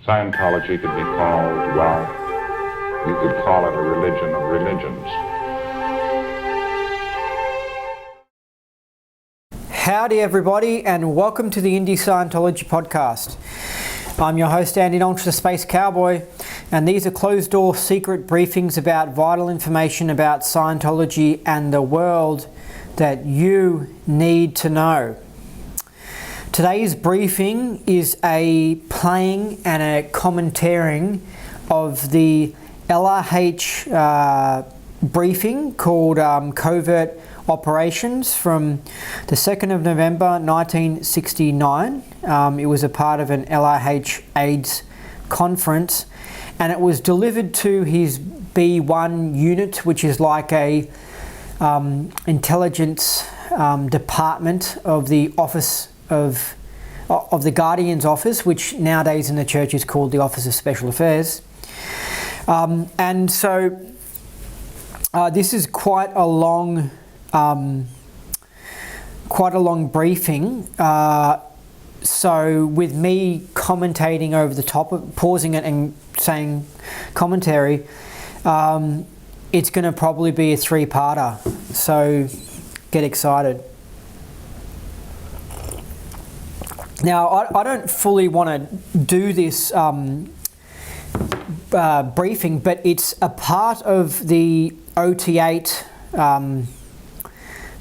Scientology could be called, well, you could call it a religion of religions. Howdy everybody, and welcome to the Indie Scientology podcast. I'm your host Andy Nolch, the Space Cowboy, and these are closed-door secret briefings about vital information about Scientology and the world that you need to know. Today's briefing is a playing and a commentating of the LRH briefing called Covert Operations from the 2nd of November 1969. It was a part of an LRH AIDS conference, and it was delivered to his B1 unit, which is like a intelligence department of the office of the Guardian's office, which nowadays in the church is called the Office of Special Affairs. And so this is quite a long briefing. So with me commentating over the top of, pausing it and saying commentary, it's going to probably be a three-parter. So get excited. Now, I don't fully want to do this briefing, but it's a part of the OT8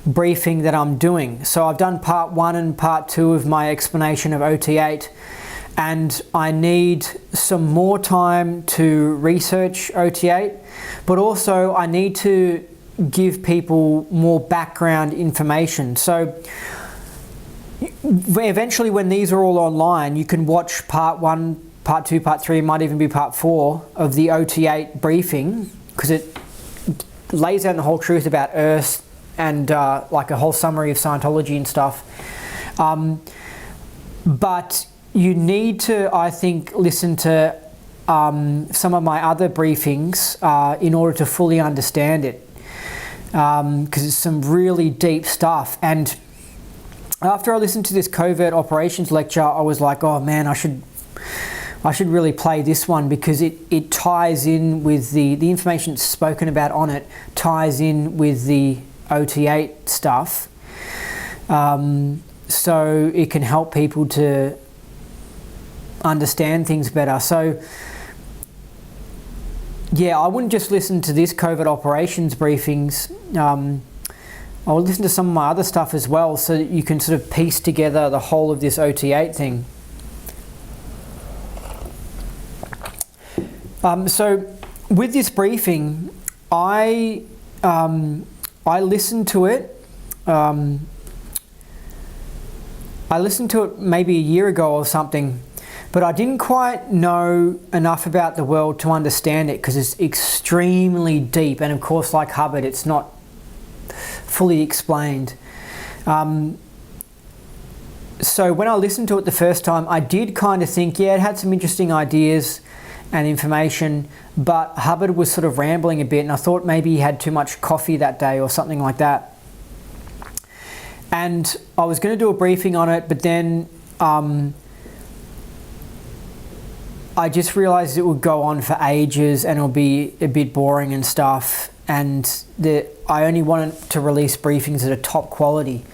briefing that I'm doing. So I've done part 1 and part 2 of my explanation of OT8, and I need some more time to research OT8, but also I need to give people more background information. So eventually, when these are all online, you can watch part 1, part 2, part 3, might even be part 4 of the OT8 briefing, because it lays out the whole truth about Earth and like a whole summary of Scientology and stuff. But you need to, I think, listen to some of my other briefings in order to fully understand it, because it's some really deep stuff. And after I listened to this covert operations lecture, I was like, oh man, I should really play this one, because it ties in with the information that's spoken about on it, ties in with the OT8 stuff. So it can help people to understand things better. So yeah, I wouldn't just listen to this covert operations briefings. I'll listen to some of my other stuff as well, so that you can sort of piece together the whole of this OT8 thing. So with this briefing, I listened to it. I listened to it maybe a year ago or something, but I didn't quite know enough about the world to understand it, because it's extremely deep, and of course, like Hubbard, it's not fully explained. So when I listened to it the first time, I did kind of think, yeah, it had some interesting ideas and information, but Hubbard was sort of rambling a bit, and I thought maybe he had too much coffee that day or something like that. And I was going to do a briefing on it, but then I just realized it would go on for ages and it'll be a bit boring and stuff, and I only wanted to release briefings that are top quality.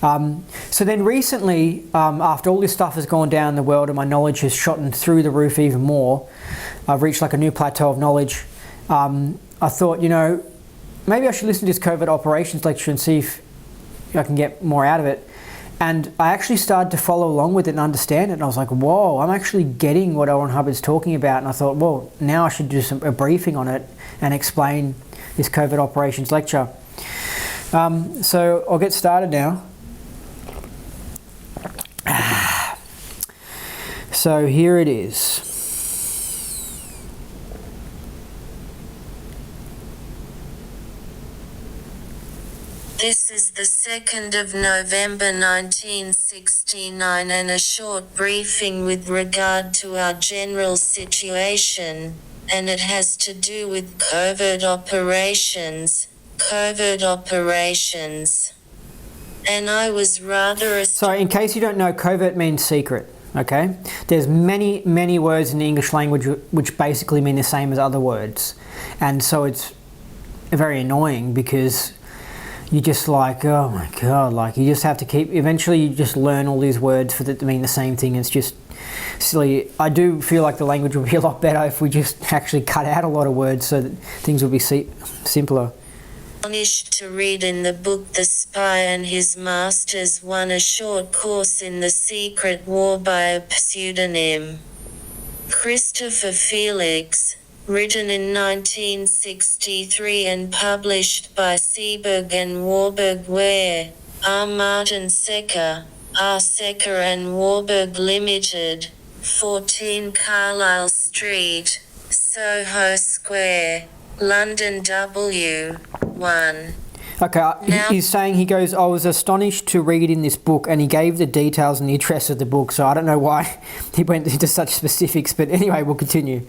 So then recently, after all this stuff has gone down in the world and my knowledge has shot through the roof even more, I've reached like a new plateau of knowledge. I thought, you know, maybe I should listen to this covert operations lecture and see if I can get more out of it. And I actually started to follow along with it and understand it. And I was like, whoa, I'm actually getting what Owen Hubbard's talking about. And I thought, well, now I should do a briefing on it and explain this covert operations lecture. So I'll get started now. So here it is. This is the 2nd of November 1969, and a short briefing with regard to our general situation, and it has to do with covert operations. And I was rather... So in case you don't know, covert means secret. okay? There's many words in the English language which basically mean the same as other words. And so it's very annoying because you just like, oh my God, like you just have to keep, eventually you just learn all these words for that to mean the same thing. It's just silly. I do feel like the language would be a lot better if we just actually cut out a lot of words so that things would be simpler. Astonished to read in the book The Spy and His Masters won a short course in the secret war by a pseudonym. Christopher Felix, written in 1963 and published by Seeberg and Warburg Ware, R. Martin Secker, R. Secker and Warburg Limited, 14 Carlisle Street, Soho Square, London W1. Okay, he's saying, he goes, I was astonished to read in this book, and he gave the details and the address of the book, so I don't know why he went into such specifics, but anyway, we'll continue.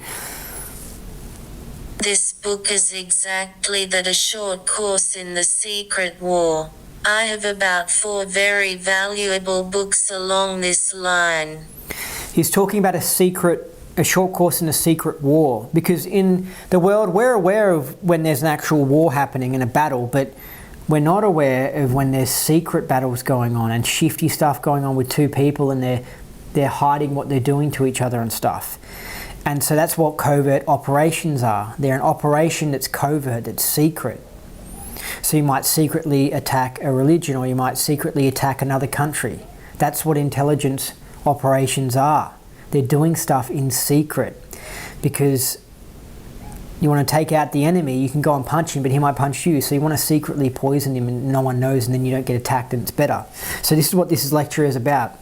This book is exactly that, a short course in the secret war. I have about 4 very valuable books along this line. He's talking about a short course in a secret war, because in the world we're aware of when there's an actual war happening and a battle, but we're not aware of when there's secret battles going on and shifty stuff going on with two people and they're hiding what they're doing to each other and stuff. And so that's what covert operations are. They're an operation that's covert, that's secret. So you might secretly attack a religion, or you might secretly attack another country. That's what intelligence operations are. They're doing stuff in secret because you want to take out the enemy. You can go and punch him, but he might punch you. So you want to secretly poison him and no one knows, and then you don't get attacked, and it's better. So this is what this lecture is about.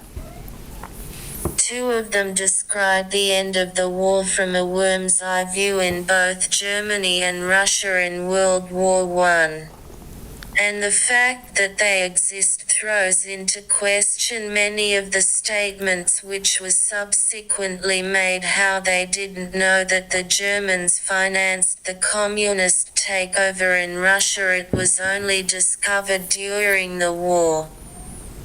2 of them describe the end of the war from a worm's eye view in both Germany and Russia in World War I. And the fact that they exist throws into question many of the statements which were subsequently made, how they didn't know that the Germans financed the communist takeover in Russia. It was only discovered during the war.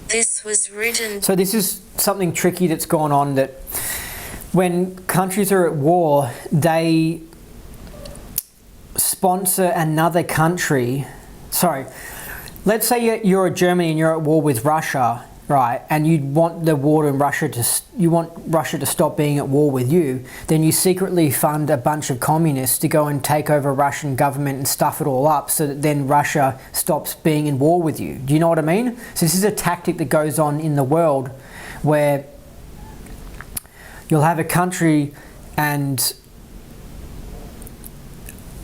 This was written... So this is something tricky that's gone on, that when countries are at war, they sponsor another country. Sorry, let's say you're a Germany and you're at war with Russia, right? And you want the war in Russia you want Russia to stop being at war with you. Then you secretly fund a bunch of communists to go and take over Russian government and stuff it all up, so that then Russia stops being in war with you. Do you know what I mean? So this is a tactic that goes on in the world, where you'll have a country and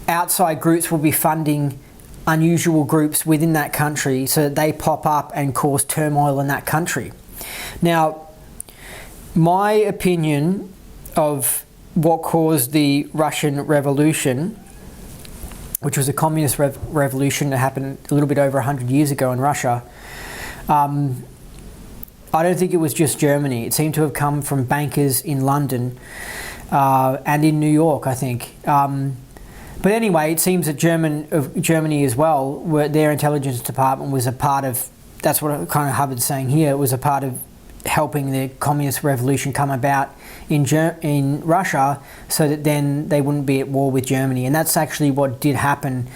outside groups will be funding unusual groups within that country so that they pop up and cause turmoil in that country. Now, my opinion of what caused the Russian Revolution, which was a communist revolution that happened a little bit over 100 years ago in Russia, I don't think it was just Germany. It seemed to have come from bankers in London and in New York, I think. But anyway, it seems that Germany as well, their intelligence department was a part of, that's what kind of Hubbard's saying here, it was a part of helping the communist revolution come about in Russia, so that then they wouldn't be at war with Germany. And that's actually what did happen.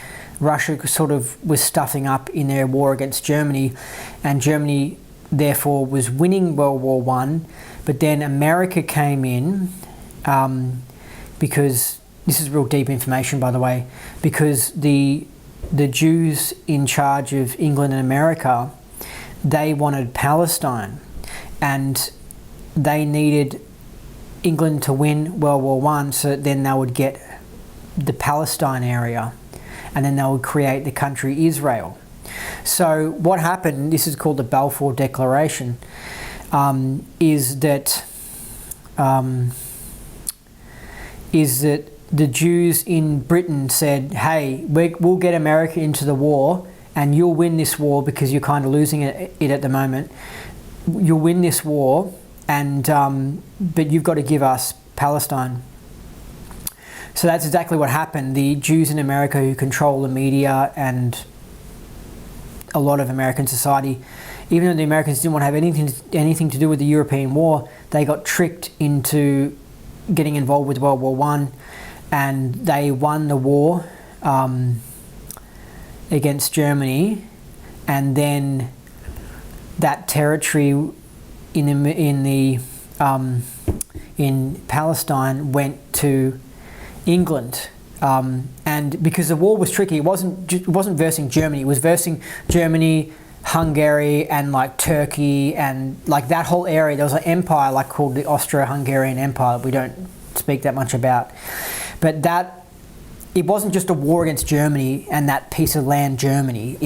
Russia sort of was stuffing up in their war against Germany, and Germany therefore was winning World War I, but then America came in because... This is real deep information, by the way, because the Jews in charge of England and America, they wanted Palestine, and they needed England to win World War I, so that then they would get the Palestine area, and then they would create the country Israel. So what happened, this is called the Balfour Declaration, is that the Jews in Britain said, hey, we'll get America into the war, and you'll win this war because you're kind of losing it at the moment. You'll win this war, and but you've got to give us Palestine. So that's exactly what happened. The Jews in America, who control the media and a lot of American society, even though the Americans didn't want to have anything to do with the European war, they got tricked into getting involved with World War One, and they won the war against Germany, and then that territory in Palestine went to England. And because the war was tricky, it wasn't versing Germany. It was versing Germany, Hungary, and like Turkey, and like that whole area. There was an empire like called the Austro-Hungarian Empire that we don't speak that much about. But it wasn't just a war against Germany and that piece of land, Germany.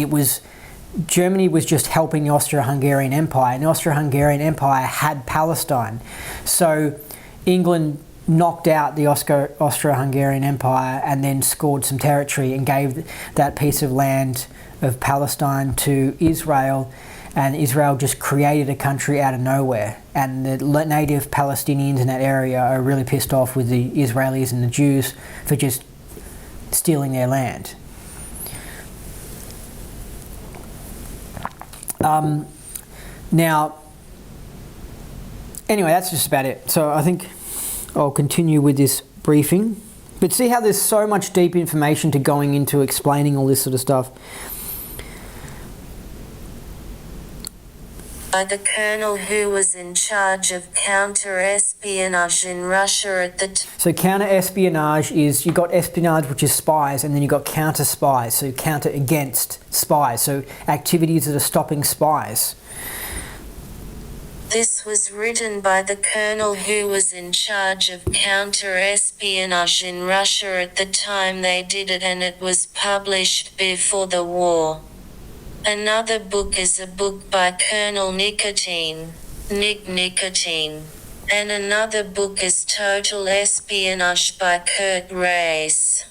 Germany was just helping the Austro-Hungarian Empire, and the Austro-Hungarian Empire had Palestine. So England knocked out the Austro-Hungarian Empire and then scored some territory and gave that piece of land of Palestine to Israel, and Israel just created a country out of nowhere. And the native Palestinians in that area are really pissed off with the Israelis and the Jews for just stealing their land. Now, anyway, that's just about it. So I think I'll continue with this briefing. But see how there's so much deep information to going into explaining all this sort of stuff. By the colonel who was in charge of counter-espionage in Russia at the time. So counter-espionage is, you got espionage, which is spies, and then you got counter-spies, so counter against spies, so activities that are stopping spies. This was written by the colonel who was in charge of counter-espionage in Russia at the time they did it, and it was published before the war. Another book is a book by Colonel Nicotine, Nick Nicotine. And another book is Total Espionage by Kurt Reis.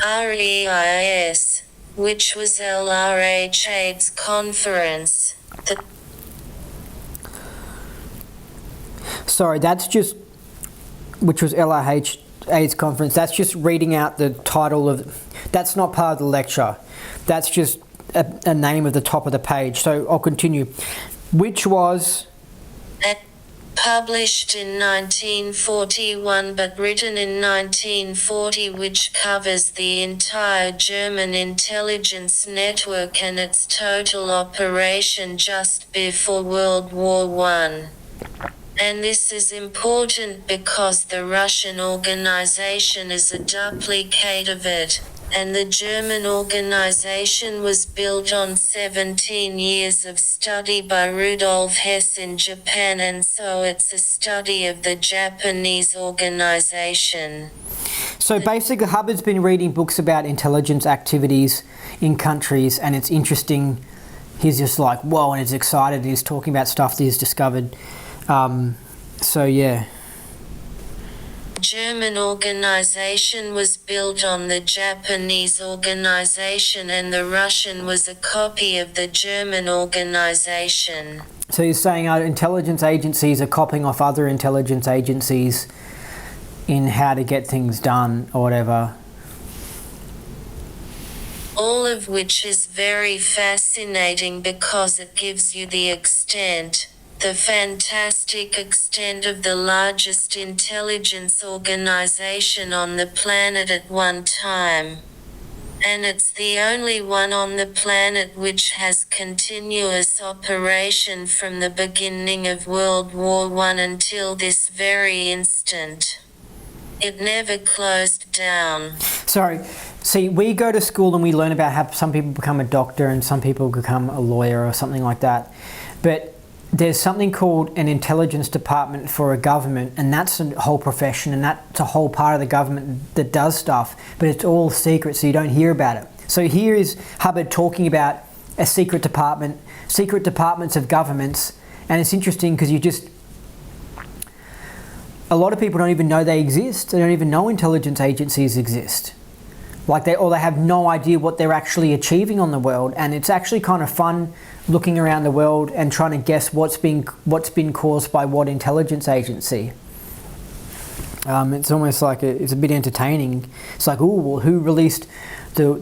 REIS, which was LRH AIDS conference. Sorry, that's just, which was LRH AIDS conference, that's just reading out the title of, that's not part of the lecture. That's just a name of the top of the page. So I'll continue. Which was published in 1941 but written in 1940, which covers the entire German intelligence network and its total operation just before World War I. And this is important because the Russian organization is a duplicate of it, and the German organization was built on 17 years of study by Rudolf Hess in Japan, and so it's a study of the Japanese organization. So basically Hubbard's been reading books about intelligence activities in countries, and it's interesting. He's just like, whoa, and he's excited. He's talking about stuff that he's discovered. So yeah. German organization was built on the Japanese organization, and the Russian was a copy of the German organization. So you're saying our intelligence agencies are copying off other intelligence agencies in how to get things done or whatever. All of which is very fascinating because it gives you the extent, the fantastic extent of the largest intelligence organization on the planet at one time. And it's the only one on the planet which has continuous operation from the beginning of World War I until this very instant. It never closed down. Sorry. See, we go to school and we learn about how some people become a doctor and some people become a lawyer or something like that. But there's something called an intelligence department for a government, and that's a whole profession, and that's a whole part of the government that does stuff, but it's all secret, so you don't hear about it. So here is Hubbard talking about a secret department, secret departments of governments, and it's interesting because a lot of people don't even know they exist. They don't even know intelligence agencies exist. They have no idea what they're actually achieving on the world, and it's actually kind of fun looking around the world and trying to guess what's been caused by what intelligence agency. It's almost like it's a bit entertaining. It's like, oh, well, who released the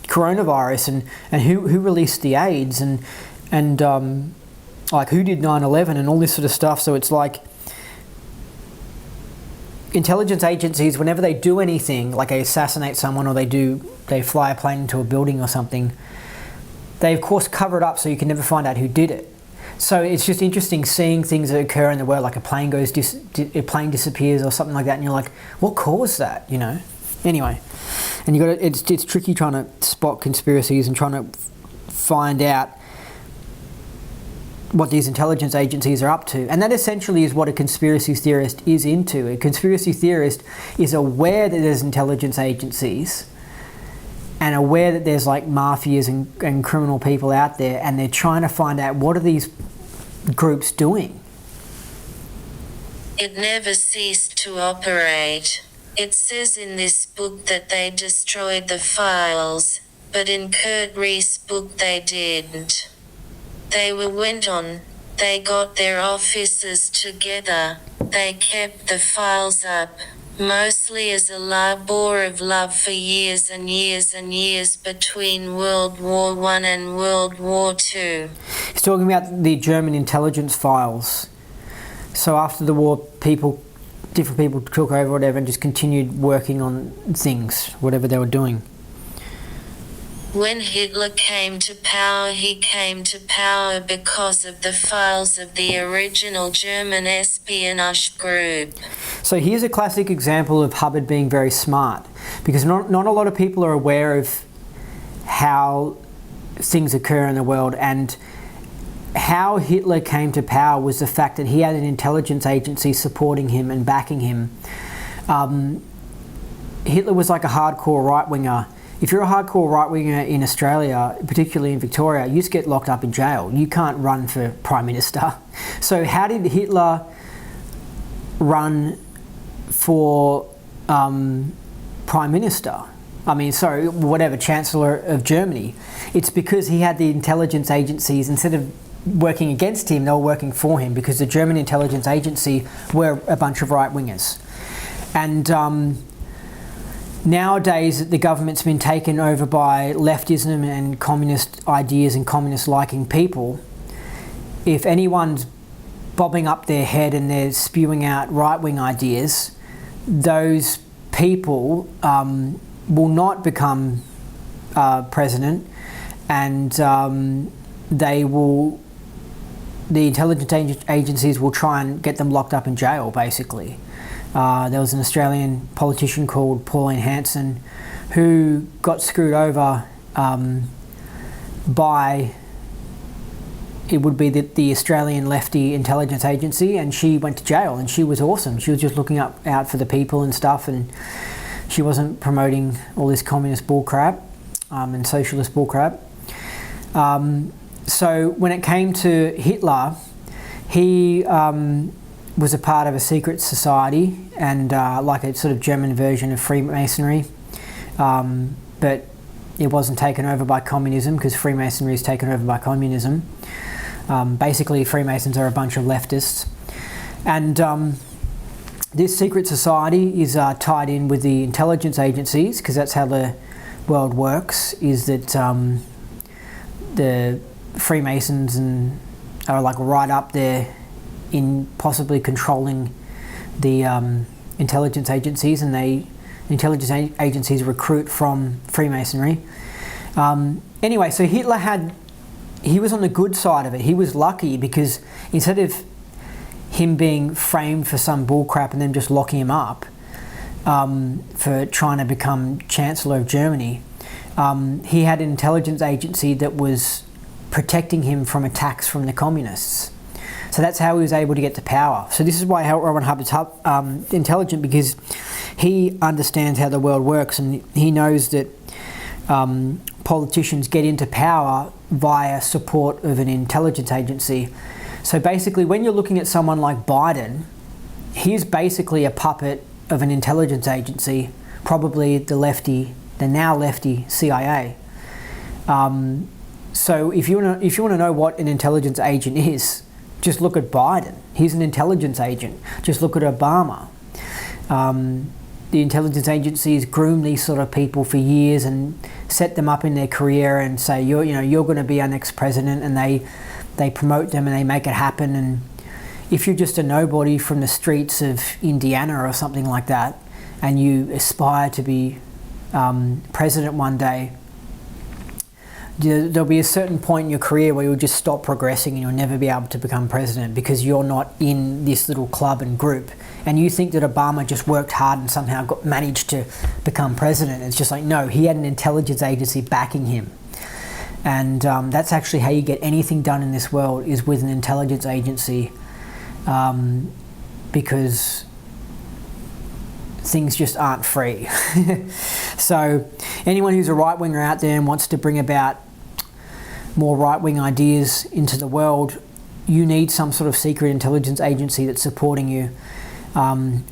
coronavirus, and who released the AIDS, and like who did 9/11 and all this sort of stuff. So it's like intelligence agencies, whenever they do anything, like they assassinate someone or they fly a plane into a building or something, they of course cover it up so you can never find out who did it. So it's just interesting seeing things that occur in the world, like a plane disappears or something like that, and you're like, what caused that? You know. Anyway, and it's tricky trying to spot conspiracies and trying to find out what these intelligence agencies are up to. And that essentially is what a conspiracy theorist is into. A conspiracy theorist is aware that there's intelligence agencies and aware that there's like mafias and criminal people out there, and they're trying to find out what are these groups doing. It never ceased to operate. It says in this book that they destroyed the files, but in Kurt Rees' book they didn't. They went on, they got their officers together, they kept the files up, mostly as a labor of love for years and years and years between World War I and World War II. He's talking about the German intelligence files. So after the war, different people took over whatever and just continued working on things, whatever they were doing. When Hitler came to power, he came to power because of the files of the original German espionage group. So here's a classic example of Hubbard being very smart, because not a lot of people are aware of how things occur in the world, and how Hitler came to power was the fact that he had an intelligence agency supporting him and backing him. Hitler was like a hardcore right-winger. If you're a hardcore right-winger in Australia, particularly in Victoria, you just get locked up in jail. You can't run for Prime Minister. So how did Hitler run for Prime Minister? Chancellor of Germany. It's because he had the intelligence agencies, instead of working against him, they were working for him, because the German intelligence agency were a bunch of right-wingers. And nowadays, the government's been taken over by leftism and communist ideas and communist-liking people. If anyone's bobbing up their head and they're spewing out right-wing ideas, those people will not become president, and the intelligence agencies will try and get them locked up in jail, basically. There was an Australian politician called Pauline Hanson who got screwed over by, it would be the Australian lefty intelligence agency, and she went to jail, and she was awesome. She was just looking out for the people and stuff, and she wasn't promoting all this communist bullcrap and socialist bullcrap. So when it came to Hitler, he was a part of a secret society, and like a sort of German version of Freemasonry, but it wasn't taken over by communism, because Freemasonry is taken over by communism. Basically, Freemasons are a bunch of leftists, and this secret society is tied in with the intelligence agencies, because that's how the world works, is that the Freemasons are like right up there in possibly controlling the intelligence agencies, and intelligence agencies recruit from Freemasonry. Anyway, so he was on the good side of it. He was lucky, because instead of him being framed for some bullcrap and then just locking him up for trying to become Chancellor of Germany, he had an intelligence agency that was protecting him from attacks from the communists. So that's how he was able to get to power. So this is why Rowan Hubbard's intelligent, because he understands how the world works, and he knows that politicians get into power via support of an intelligence agency. So basically, when you're looking at someone like Biden, he's basically a puppet of an intelligence agency, probably the now lefty CIA. So if you want to know what an intelligence agent is, just look at Biden. He's an intelligence agent. Just look at Obama. The intelligence agencies groom these sort of people for years and set them up in their career and say, you're going to be our next president, and they they promote them and they make it happen. And if you're just a nobody from the streets of Indiana or something like that, and you aspire to be president one day, there'll be a certain point in your career where you'll just stop progressing and you'll never be able to become president because you're not in this little club and group. And you think that Obama just worked hard and somehow managed to become president. It's just like, no, he had an intelligence agency backing him. And that's actually how you get anything done in this world, is with an intelligence agency, because things just aren't free. So anyone who's a right-winger out there and wants to bring about more right-wing ideas into the world, you need some sort of secret intelligence agency that's supporting you.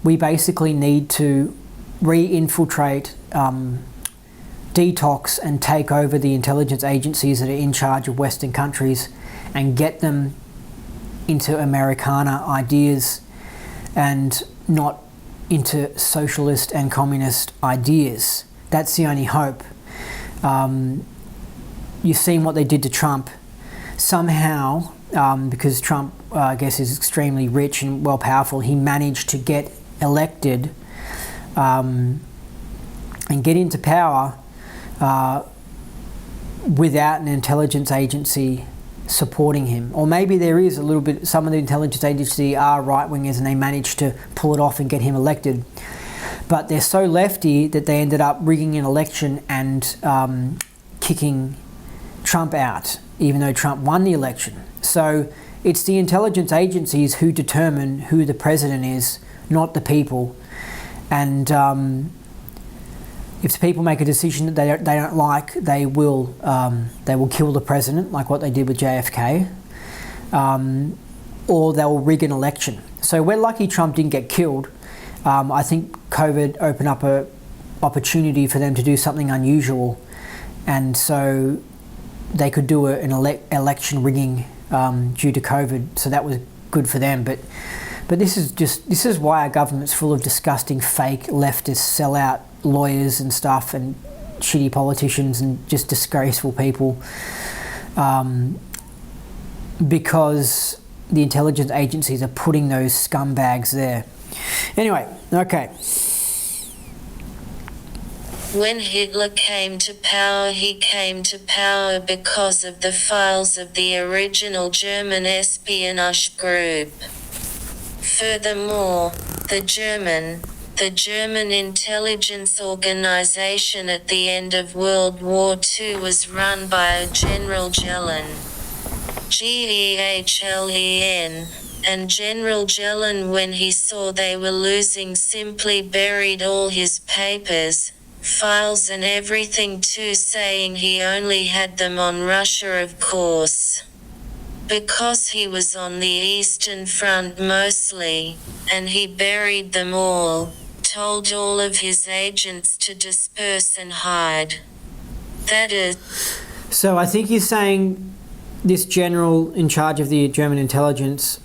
We basically need to re-infiltrate, detox and take over the intelligence agencies that are in charge of Western countries and get them into Americana ideas and not into socialist and communist ideas. That's the only hope. You've seen what they did to Trump. Somehow, because Trump, I guess, is extremely rich and well powerful, he managed to get elected and get into power without an intelligence agency supporting him. Or maybe there is a little bit, some of the intelligence agency are right-wingers and they managed to pull it off and get him elected. But they're so lefty that they ended up rigging an election and kicking Trump out, even though Trump won the election. So it's the intelligence agencies who determine who the president is, not the people. And if the people make a decision that they don't like, they will kill the president, like what they did with JFK, or they'll rig an election. So we're lucky Trump didn't get killed. I think COVID opened up an opportunity for them to do something unusual, and so they could do an election rigging due to COVID. So that was good for them. But this is why our government's full of disgusting, fake, leftist, sellout lawyers and stuff, and shitty politicians and just disgraceful people, because the intelligence agencies are putting those scumbags there. Anyway, okay. When Hitler came to power, he came to power because of the files of the original German espionage group. Furthermore, the German intelligence organization at the end of World War II was run by a General Gehlen, Gehlen, and General Gehlen, when he saw they were losing, simply buried all his papers, files and everything too, saying he only had them on Russia, of course. Because he was on the Eastern Front mostly, and he buried them all, told all of his agents to disperse and hide. That is... So I think he's saying this general in charge of the German intelligence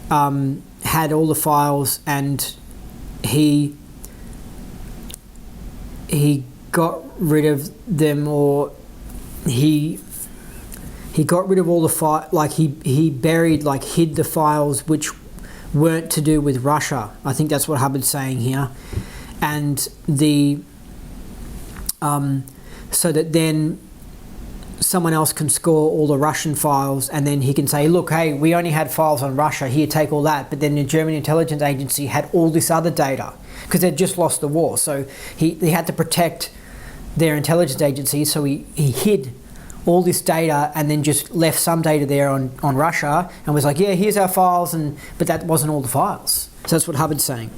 had all the files, and he got rid of them, or he got rid of all the files, like he buried, like hid the files which weren't to do with Russia. I think that's what Hubbard's saying here. And so that then someone else can score all the Russian files, and then he can say, look, hey, we only had files on Russia, here, take all that. But then the German intelligence agency had all this other data because they'd just lost the war. So he had to protect their intelligence agency, so he hid all this data and then just left some data there on Russia and was like, yeah, here's our files, but that wasn't all the files. So that's what Hubbard's saying.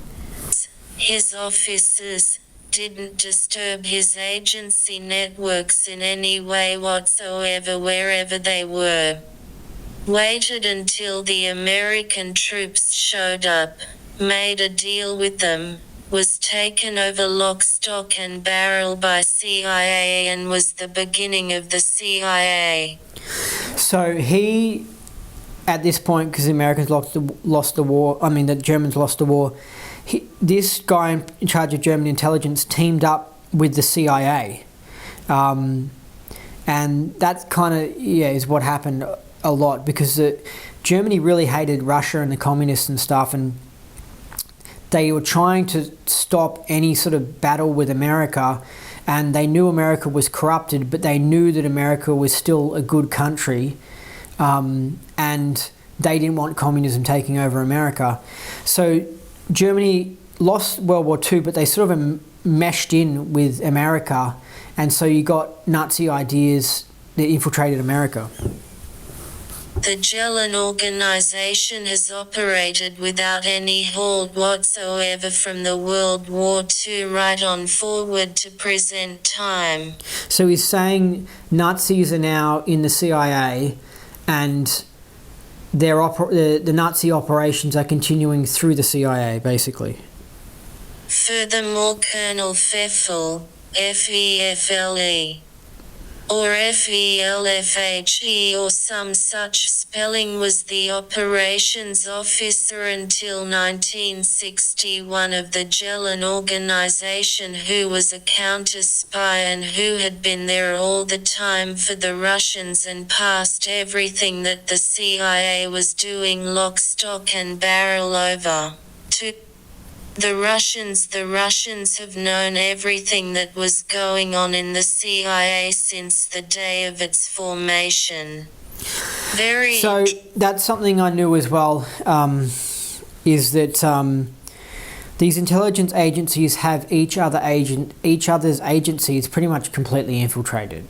His officers didn't disturb his agency networks in any way whatsoever wherever they were. Waited until the American troops showed up, made a deal with them, was taken over lock, stock and barrel by CIA, and was the beginning of the CIA. So he, at this point, because the Americans lost the war, the Germans lost the war, this guy in charge of German intelligence teamed up with the CIA. And that kind of, is what happened. a lot, because Germany really hated Russia and the communists and stuff, and they were trying to stop any sort of battle with America, and they knew America was corrupted, but they knew that America was still a good country, and they didn't want communism taking over America. So Germany lost World War II, but they sort of meshed in with America, and so you got Nazi ideas that infiltrated America. The Gelen organization has operated without any hold whatsoever from the World War II right on forward to present time. So he's saying Nazis are now in the CIA, and the Nazi operations are continuing through the CIA, basically. Furthermore, Colonel Pfeffel, F-E-F-L-E, or F-E-L-F-H-E or some such spelling, was the operations officer until 1961 of the Gelen organization, who was a counter-spy and who had been there all the time for the Russians and passed everything that the CIA was doing lock, stock and barrel over. To the Russians have known everything that was going on in the CIA since the day of its formation. So that's something I knew as well, is that these intelligence agencies have each other's agencies pretty much completely infiltrated.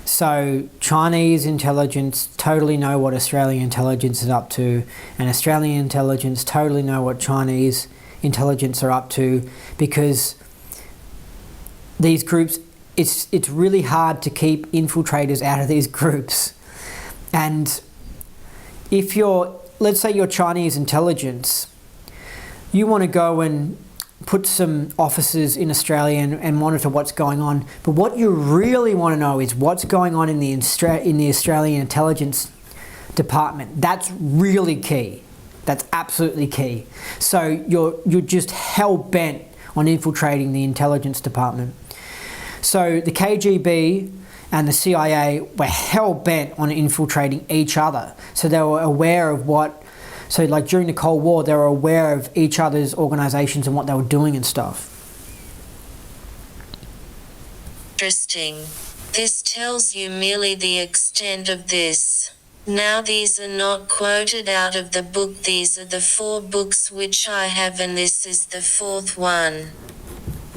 So Chinese intelligence totally know what Australian intelligence is up to, and Australian intelligence totally know what Chinese intelligence are up to, because these groups, it's really hard to keep infiltrators out of these groups. And if let's say you're Chinese intelligence, you want to go and put some officers in Australia and monitor what's going on, but what you really want to know is what's going on in the Australian intelligence department. That's really key. That's absolutely key. So you're just hell-bent on infiltrating the intelligence department. So the KGB and the CIA were hell-bent on infiltrating each other. So they were aware of so like during the Cold War, they were aware of each other's organizations and what they were doing and stuff. Interesting. This tells you merely the extent of this. Now these are not quoted out of the book, these are the 4 books which I have, and this is the 4th one.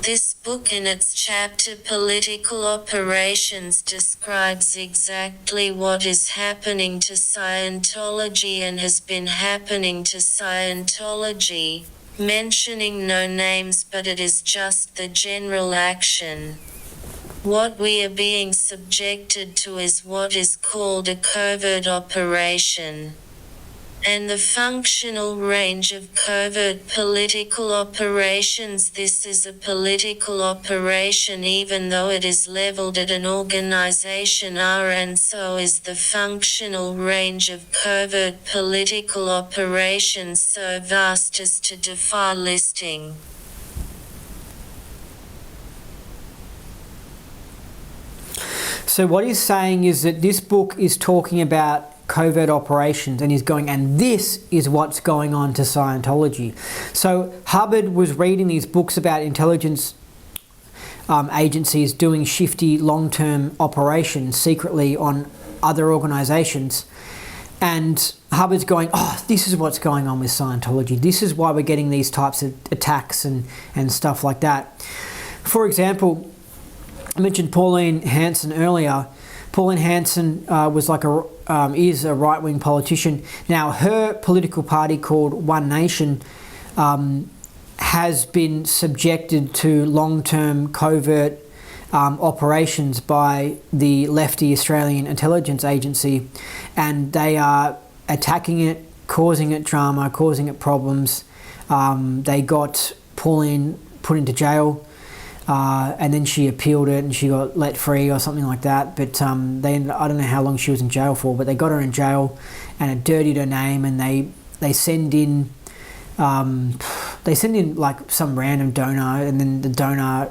This book in its chapter Political Operations describes exactly what is happening to Scientology and has been happening to Scientology, mentioning no names, but it is just the general action. What we are being subjected to is what is called a covert operation. And the functional range of covert political operations. This is a political operation even though it is leveled at an organization R, and so is the functional range of covert political operations, so vast as to defy listing. So what he's saying is that this book is talking about covert operations, and he's going, and this is what's going on to Scientology. So Hubbard was reading these books about intelligence agencies doing shifty long-term operations secretly on other organizations, and Hubbard's going, oh, this is what's going on with Scientology. This is why we're getting these types of attacks and stuff like that. For example, I mentioned Pauline Hanson earlier. Pauline Hanson is a right-wing politician. Now, her political party called One Nation has been subjected to long-term covert operations by the lefty Australian Intelligence Agency, and they are attacking it, causing it drama, causing it problems. They got Pauline put into jail. And then she appealed it and she got let free or something like that. But I don't know how long she was in jail for, but they got her in jail and it dirtied her name, and they send in like some random donor, and then the donor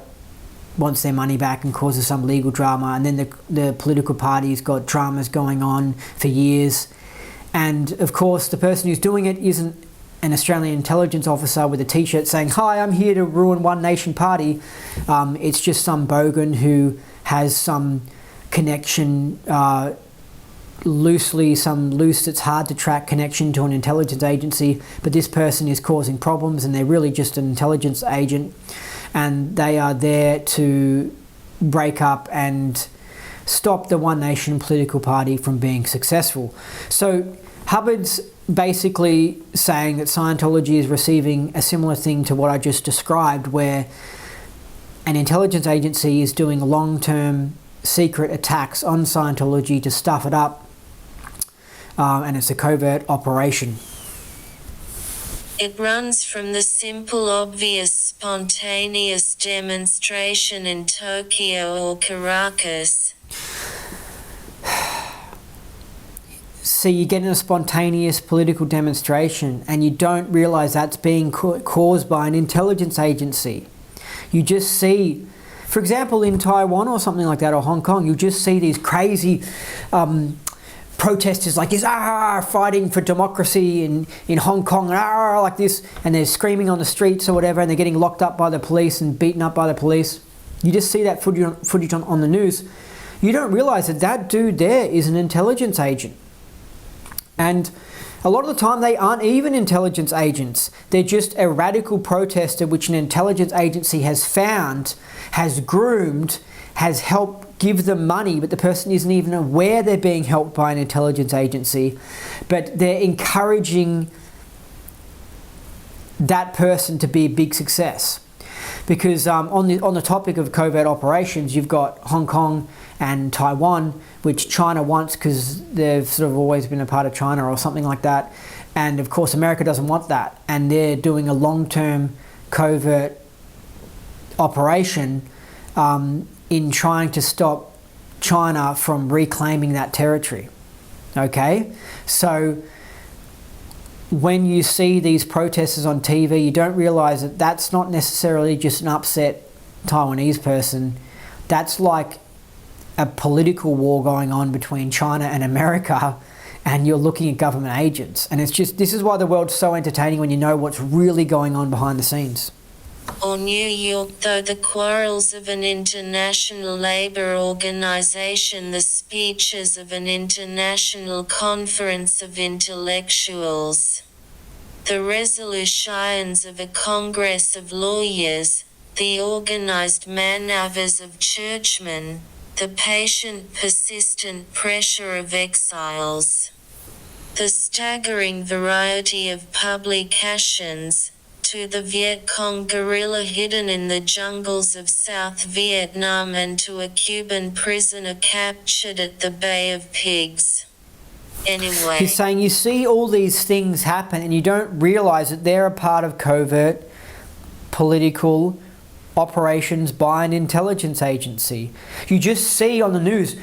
wants their money back and causes some legal drama, and then the political party's got dramas going on for years. And of course, the person who's doing it isn't an Australian intelligence officer with a t-shirt saying, "Hi, I'm here to ruin One Nation Party." It's just some bogan who has some connection, loose, it's hard to track connection to an intelligence agency, but this person is causing problems and they're really just an intelligence agent, and they are there to break up and stop the One Nation political party from being successful. So Hubbard's basically saying that Scientology is receiving a similar thing to what I just described, where an intelligence agency is doing long-term secret attacks on Scientology to stuff it up, and it's a covert operation. It runs from the simple, obvious, spontaneous demonstration in Tokyo or Caracas. So you get in a spontaneous political demonstration and you don't realize that's being caused by an intelligence agency. You just see, for example, in Taiwan or something like that, or Hong Kong, you just see these crazy protesters like this, fighting for democracy in Hong Kong, like this, and they're screaming on the streets or whatever, and they're getting locked up by the police and beaten up by the police. You just see that footage on the news. You don't realize that that dude there is an intelligence agent. And a lot of the time they aren't even intelligence agents. They're just a radical protester which an intelligence agency has found, has groomed, has helped give them money, but the person isn't even aware they're being helped by an intelligence agency. But they're encouraging that person to be a big success. Because on the topic of covert operations, you've got Hong Kong and Taiwan, which China wants because they've sort of always been a part of China or something like that. And of course, America doesn't want that. And they're doing a long-term covert operation in trying to stop China from reclaiming that territory. Okay? So when you see these protesters on TV, you don't realize that that's not necessarily just an upset Taiwanese person. That's like a political war going on between China and America, and you're looking at government agents. And it's just, this is why the world's so entertaining when you know what's really going on behind the scenes. Or New York, though the quarrels of an international labor organization, the speeches of an international conference of intellectuals, the resolutions of a congress of lawyers, the organized maneuvers of churchmen, the patient persistent pressure of exiles, the staggering variety of publications, to the Viet Cong guerrilla hidden in the jungles of South Vietnam, and to a Cuban prisoner captured at the Bay of Pigs. Anyway, He's saying you see all these things happen and you don't realize that they're a part of covert political operations by an intelligence agency. You just see on the news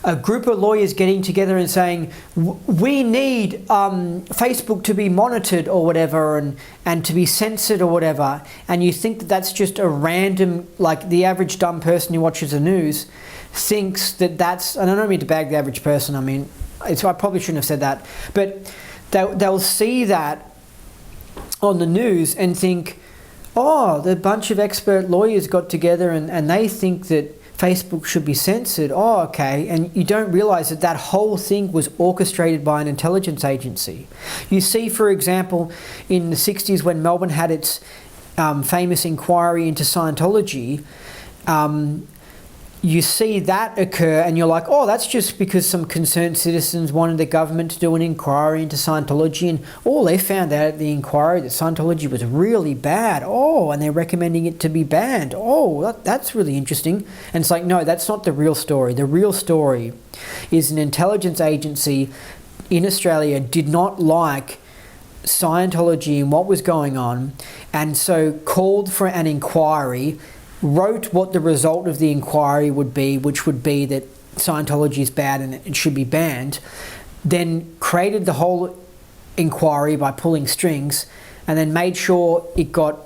a group of lawyers getting together and saying, we need Facebook to be monitored or whatever, and to be censored or whatever. And you think that that's just a random, like the average dumb person who watches the news thinks that that's, and I don't mean to bag the average person, I mean, I probably shouldn't have said that, but they'll see that on the news and think, oh, the bunch of expert lawyers got together and they think that Facebook should be censored. Oh, okay. And you don't realize that that whole thing was orchestrated by an intelligence agency. You see, for example, in the 60s when Melbourne had its famous inquiry into Scientology, you see that occur and you're like, oh, that's just because some concerned citizens wanted the government to do an inquiry into Scientology, and they found out at the inquiry that Scientology was really bad. Oh, and they're recommending it to be banned. Oh, that's really interesting. And it's like, no, that's not the real story. The real story is an intelligence agency in Australia did not like Scientology and what was going on, and so called for an inquiry, wrote what the result of the inquiry would be, which would be that Scientology is bad and it should be banned, then created the whole inquiry by pulling strings, and then made sure it got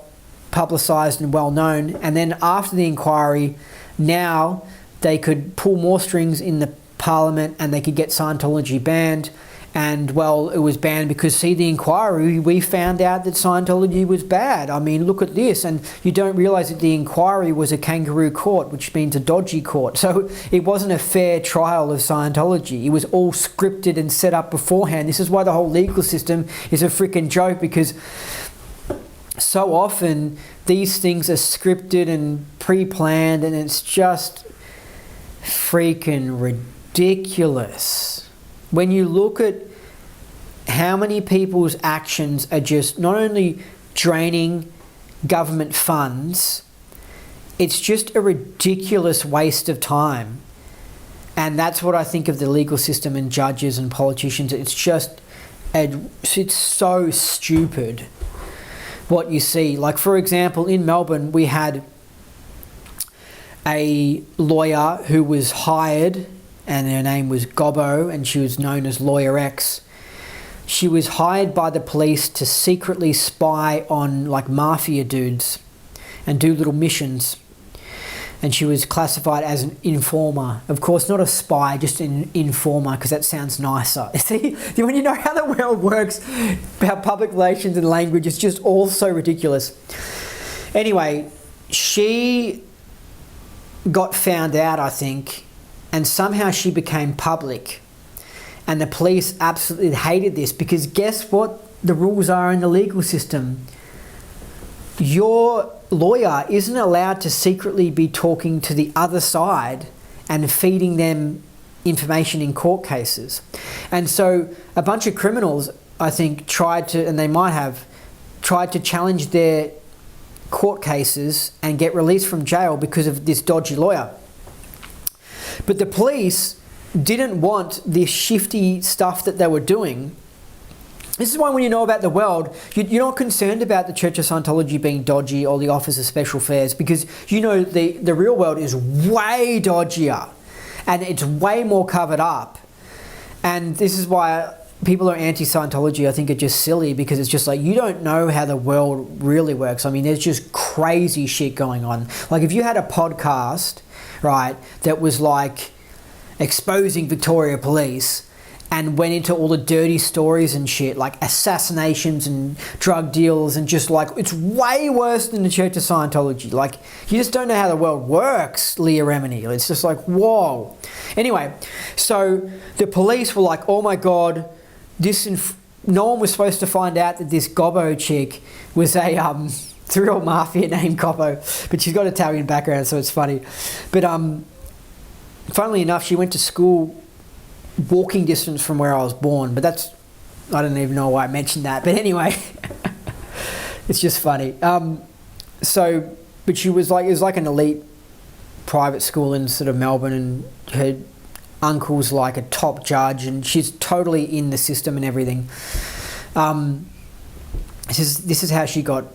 publicised and well known, and then after the inquiry now they could pull more strings in the parliament and they could get Scientology banned. And well, it was banned because, see, the inquiry, we found out that Scientology was bad. I mean, look at this. And you don't realize that the inquiry was a kangaroo court, which means a dodgy court. So it wasn't a fair trial of Scientology. It was all scripted and set up beforehand. This is why the whole legal system is a freaking joke, because so often these things are scripted and pre-planned, and it's just freaking ridiculous. When you look at how many people's actions are just not only draining government funds, it's just a ridiculous waste of time. And that's what I think of the legal system and judges and politicians. It's so stupid what you see. Like, for example, in Melbourne, we had a lawyer who was hired, and her name was Gobbo, and she was known as Lawyer X. She was hired by the police to secretly spy on like mafia dudes and do little missions. And she was classified as an informer. Of course, not a spy, just an informer, because that sounds nicer. See, when you know how the world works, how public relations and language is just all so ridiculous. Anyway, she got found out, I think, and somehow she became public. And the police absolutely hated this, because guess what the rules are in the legal system? Your lawyer isn't allowed to secretly be talking to the other side and feeding them information in court cases. And so a bunch of criminals, I think, tried to challenge their court cases and get released from jail because of this dodgy lawyer. But the police didn't want this shifty stuff that they were doing. This is why when you know about the world, you're not concerned about the Church of Scientology being dodgy or the Office of Special Affairs, because you know the real world is way dodgier and it's way more covered up. And this is why people who are anti-Scientology, I think, are just silly, because it's just like, you don't know how the world really works. I mean, there's just crazy shit going on. Like, if you had a podcast, right, that was like exposing Victoria Police and went into all the dirty stories and shit, like assassinations and drug deals, and just like, it's way worse than the Church of Scientology. Like, you just don't know how the world works, Leah Remini. It's just like, whoa. Anyway, so the police were like, oh my God, no one was supposed to find out that this Gobbo chick was a thrill mafia named Gobbo, but she's got an Italian background, so it's funny. But funnily enough, she went to school walking distance from where I was born, but I don't even know why I mentioned that, but anyway, it's just funny. But she was like, it was like an elite private school in sort of Melbourne, and her uncle's like a top judge, and she's totally in the system and everything. This is how she got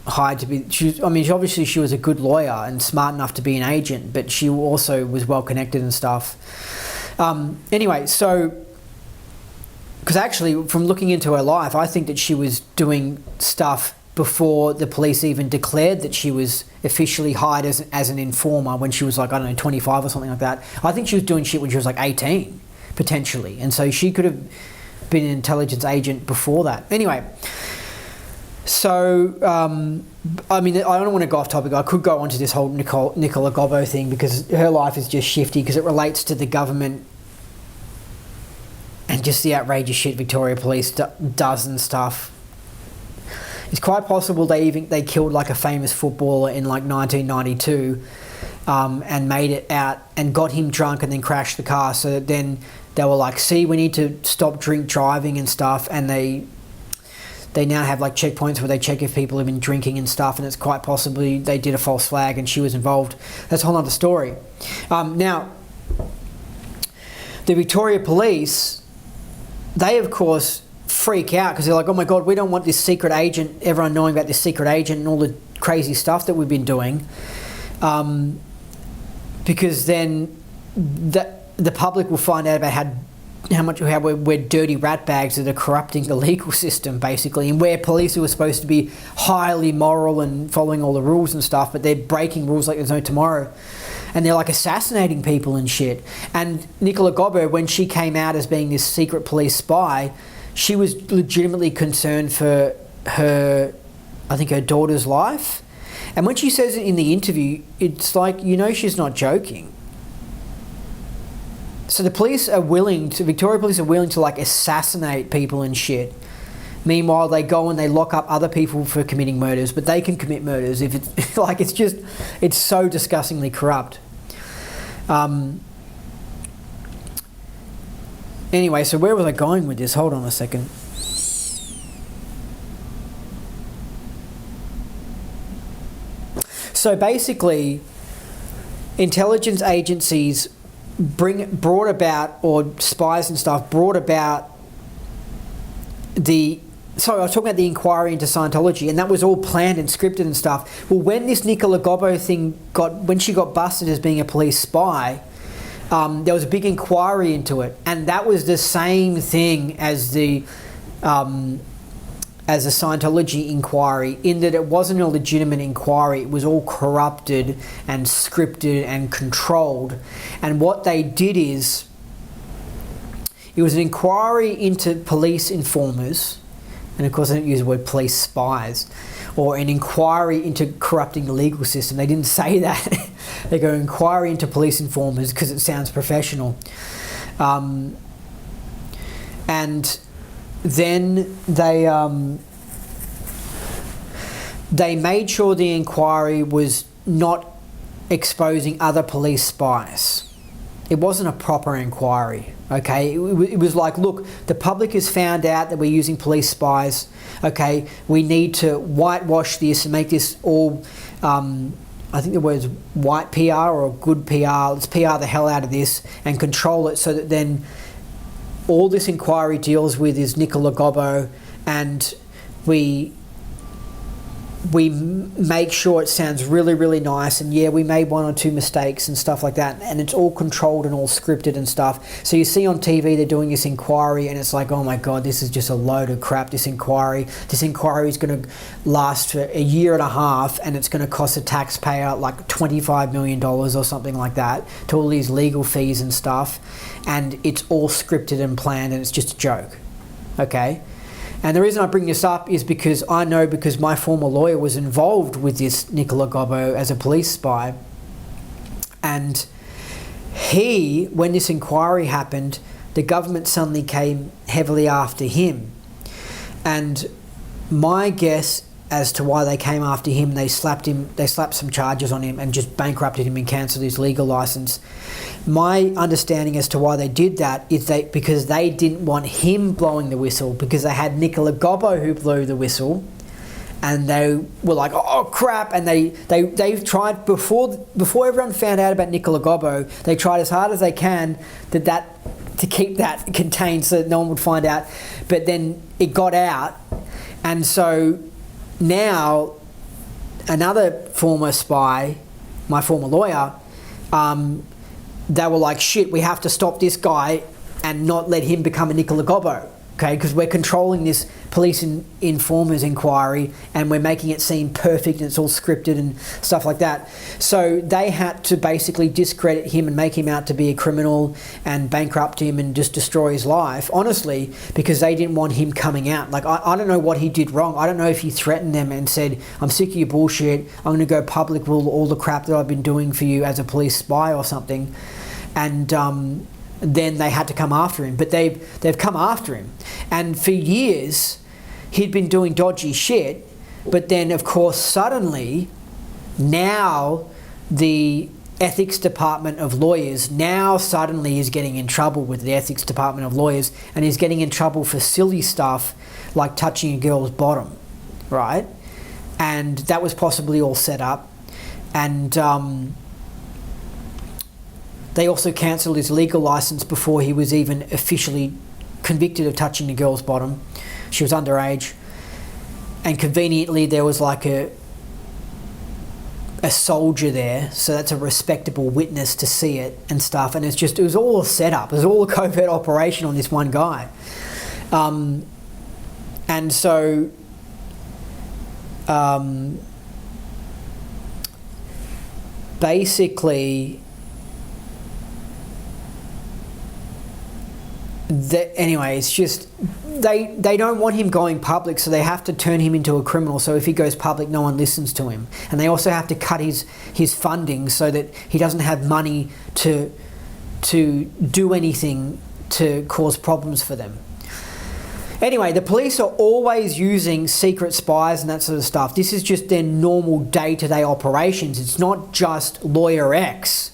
hired to be. Obviously she was a good lawyer and smart enough to be an agent, but she also was well connected and stuff. Anyway, so, because actually from looking into her life, I think that she was doing stuff before the police even declared that she was officially hired as an informer, when she was like, I don't know, 25 or something like that. I think she was doing shit when she was like 18, potentially. And so she could have been an intelligence agent before that. Anyway, so, I don't want to go off topic. I could go on to this whole Nicola Gobbo thing, because her life is just shifty, because it relates to the government and just the outrageous shit Victoria Police does and stuff. It's quite possible they killed like a famous footballer in like 1992 and made it out and got him drunk and then crashed the car. So that then they were like, see, we need to stop drink driving and stuff, and they now have like checkpoints where they check if people have been drinking and stuff, and it's quite possibly they did a false flag and she was involved. That's a whole other story. Now, the Victoria Police, they of course freak out, because they're like, oh my God, we don't want this secret agent, everyone knowing about this secret agent and all the crazy stuff that we've been doing, because then the public will find out about how we're dirty rat bags that are corrupting the legal system, basically, and we're police who are supposed to be highly moral and following all the rules and stuff, but they're breaking rules like there's no tomorrow. and they're like assassinating people and shit. And Nicola Gobbo, when she came out as being this secret police spy, she was legitimately concerned for her, I think her daughter's life. And when she says it in the interview, it's like, you know, she's not joking. So the police are willing to, Victoria Police are willing to like assassinate people and shit. Meanwhile, they go and they lock up other people for committing murders, but they can commit murders if it's like, it's so disgustingly corrupt. Anyway, so where was I going with this? Hold on a second. So basically, intelligence agencies brought about, or spies and stuff brought about sorry, I was talking about the inquiry into Scientology, and that was all planned and scripted and stuff. Well, when this Nicola Gobbo thing when she got busted as being a police spy, there was a big inquiry into it, and that was the same thing as the Scientology inquiry, in that it wasn't a legitimate inquiry. It was all corrupted and scripted and controlled. And what they did is, it was an inquiry into police informers, and of course I didn't use the word police spies, or an inquiry into corrupting the legal system. They didn't say that. They go inquiry into police informers because it sounds professional. And then they made sure the inquiry was not exposing other police spies. It wasn't a proper inquiry, okay? It was like, look, the public has found out that we're using police spies, okay? We need to whitewash this and make this all, I think the word is white PR or good PR. Let's PR the hell out of this and control it, so that then all this inquiry deals with is Nicola Gobbo, and we make sure it sounds really, really nice, and yeah, we made one or two mistakes and stuff like that, and it's all controlled and all scripted and stuff. So you see on TV they're doing this inquiry, and it's like, oh my god, this is just a load of crap. This inquiry is going to last for a year and a half, and it's going to cost a taxpayer like $25 million or something like that, to all these legal fees and stuff, and it's all scripted and planned, and it's just a joke, okay? And the reason I bring this up is because I know, because my former lawyer was involved with this Nicola Gobbo as a police spy. And when this inquiry happened, the government suddenly came heavily after him. And my guess as to why they came after him, they slapped some charges on him and just bankrupted him and cancelled his legal license. My understanding as to why they did that is because they didn't want him blowing the whistle, because they had Nicola Gobbo who blew the whistle, and they were like, oh crap, and they tried, before everyone found out about Nicola Gobbo, they tried as hard as they can to keep that contained so that no one would find out, but then it got out. And so now another former spy, my former lawyer, they were like, shit, we have to stop this guy and not let him become a Nicola Gobbo, okay? Because we're controlling this police informers inquiry, and we're making it seem perfect, and it's all scripted and stuff like that. So they had to basically discredit him and make him out to be a criminal and bankrupt him and just destroy his life, honestly, because they didn't want him coming out. Like, I don't know what he did wrong. I don't know if he threatened them and said, I'm sick of your bullshit, I'm going to go public with all the crap that I've been doing for you as a police spy or something. And then they had to come after him. But they've come after him. And for years, he'd been doing dodgy shit. But then, of course, suddenly, now the ethics department of lawyers suddenly is getting in trouble with the ethics department of lawyers, and is getting in trouble for silly stuff like touching a girl's bottom, right? And that was possibly all set up. And they also cancelled his legal license before he was even officially convicted of touching the girl's bottom. She was underage. And conveniently, there was like a soldier there, so that's a respectable witness to see it and stuff. And it was all a setup. It was all a covert operation on this one guy. And so basically, anyway, it's just they don't want him going public, so they have to turn him into a criminal. So if he goes public, no one listens to him, and they also have to cut his funding so that he doesn't have money to do anything to cause problems for them. Anyway, the police are always using secret spies and that sort of stuff. This is just their normal day-to-day operations. It's not just Lawyer X,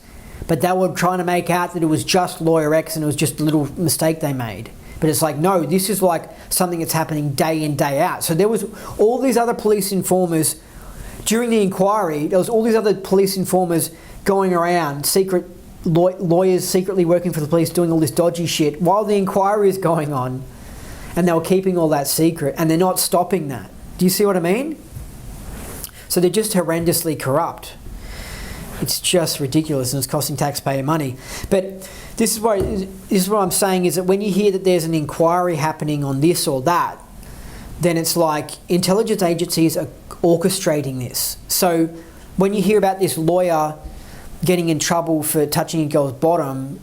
but they were trying to make out that it was just Lawyer X and it was just a little mistake they made. But it's like, no, this is like something that's happening day in, day out. So there was all these other police informers during the inquiry. There was all these other police informers going around, secret lawyers secretly working for the police, doing all this dodgy shit while the inquiry is going on. And they were keeping all that secret, and they're not stopping that. Do you see what I mean? So they're just horrendously corrupt. It's just ridiculous, and it's costing taxpayer money. But this is what I'm saying, is that when you hear that there's an inquiry happening on this or that, then it's like intelligence agencies are orchestrating this. So when you hear about this lawyer getting in trouble for touching a girl's bottom,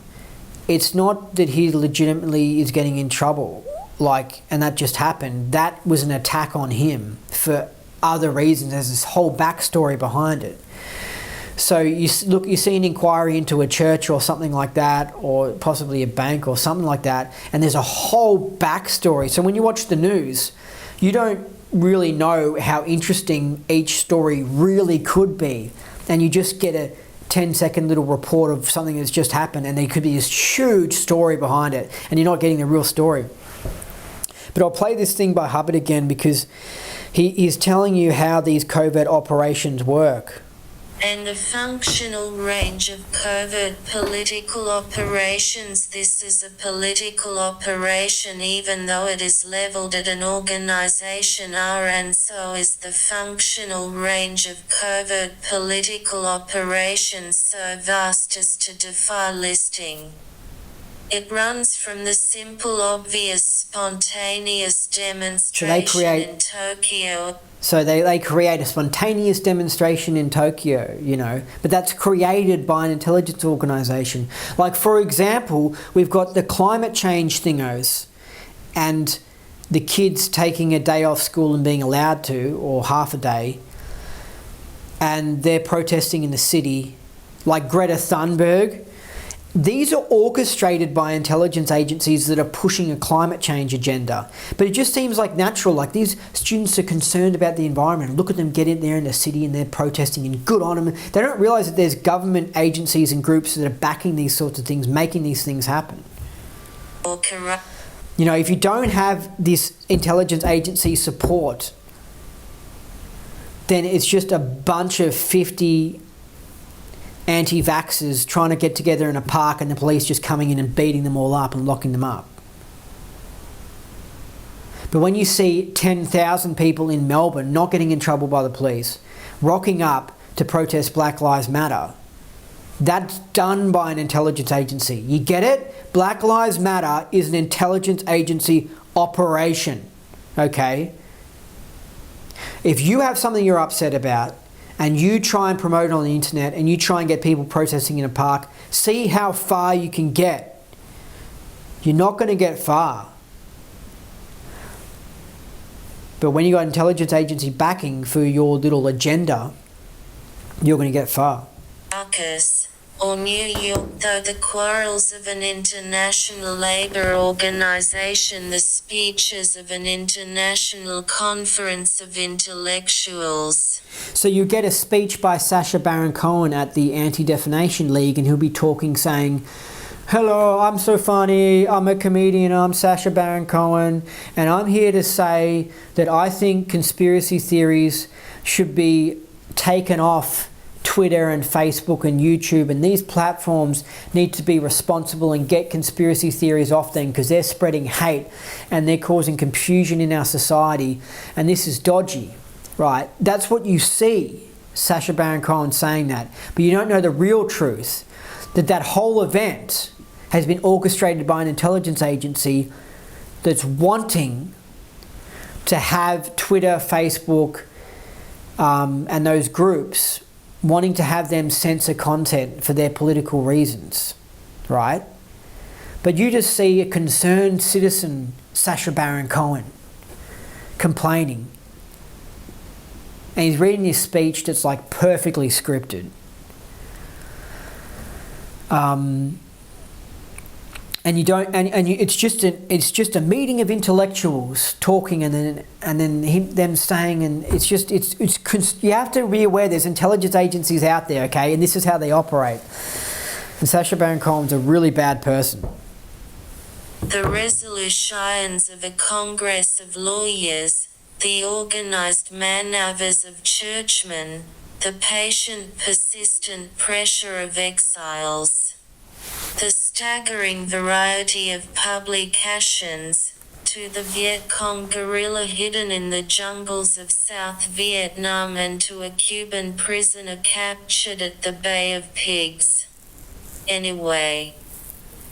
it's not that he legitimately is getting in trouble. And that just happened. That was an attack on him for other reasons. There's this whole backstory behind it. So you see an inquiry into a church or something like that, or possibly a bank or something like that, and there's a whole backstory. So when you watch the news, you don't really know how interesting each story really could be, and you just get a 10-second little report of something that's just happened, and there could be this huge story behind it, and you're not getting the real story. But I'll play this thing by Hubbard again, because he is telling you how these covert operations work. And a functional range of covert political operations. This is a political operation even though it is leveled at an organization R, and so is the functional range of covert political operations, so vast as to defy listing. It runs from the simple, obvious, spontaneous demonstration in Tokyo. So they create a spontaneous demonstration in Tokyo, but that's created by an intelligence organization. Like, for example, we've got the climate change thingos and the kids taking a day off school and being allowed to, or half a day, and they're protesting in the city, like Greta Thunberg. These are orchestrated by intelligence agencies that are pushing a climate change agenda. But it just seems like natural, like these students are concerned about the environment. Look at them get in there in the city and they're protesting, and good on them. They don't realise that there's government agencies and groups that are backing these sorts of things, making these things happen. If you don't have this intelligence agency support, then it's just a bunch of 50 anti-vaxxers trying to get together in a park, and the police just coming in and beating them all up and locking them up. But when you see 10,000 people in Melbourne not getting in trouble by the police, rocking up to protest Black Lives Matter, that's done by an intelligence agency. You get it? Black Lives Matter is an intelligence agency operation, okay? If you have something you're upset about, and you try and promote it on the internet, and you try and get people protesting in a park, see how far you can get. You're not going to get far. But when you got intelligence agency backing for your little agenda, you're going to get far. Marcus, or New York, though the quarrels of an international labor organization, the speeches of an international conference of intellectuals. So you get a speech by Sacha Baron Cohen at the Anti-Defamation League, and he'll be talking saying, "Hello, I'm so funny, I'm a comedian, I'm Sacha Baron Cohen, and I'm here to say that I think conspiracy theories should be taken off Twitter and Facebook and YouTube, and these platforms need to be responsible and get conspiracy theories off them because they're spreading hate and they're causing confusion in our society, and this is dodgy." Right? That's what you see, Sacha Baron Cohen saying that. But you don't know the real truth, that whole event has been orchestrated by an intelligence agency that's wanting to have Twitter, Facebook, and those groups wanting to have them censor content for their political reasons, right? But you just see a concerned citizen, Sacha Baron Cohen, complaining. And he's reading this speech that's like perfectly scripted. And you don't, it's just a meeting of intellectuals talking, and then them saying, and you have to be aware there's intelligence agencies out there, okay, and this is how they operate. And Sacha Baron Cohen's a really bad person. The resolutions of a Congress of lawyers, the organized maneuvers of churchmen, the patient persistent pressure of exiles, the staggering variety of publications, to the Viet Cong guerrilla hidden in the jungles of South Vietnam, and to a Cuban prisoner captured at the Bay of Pigs. Anyway,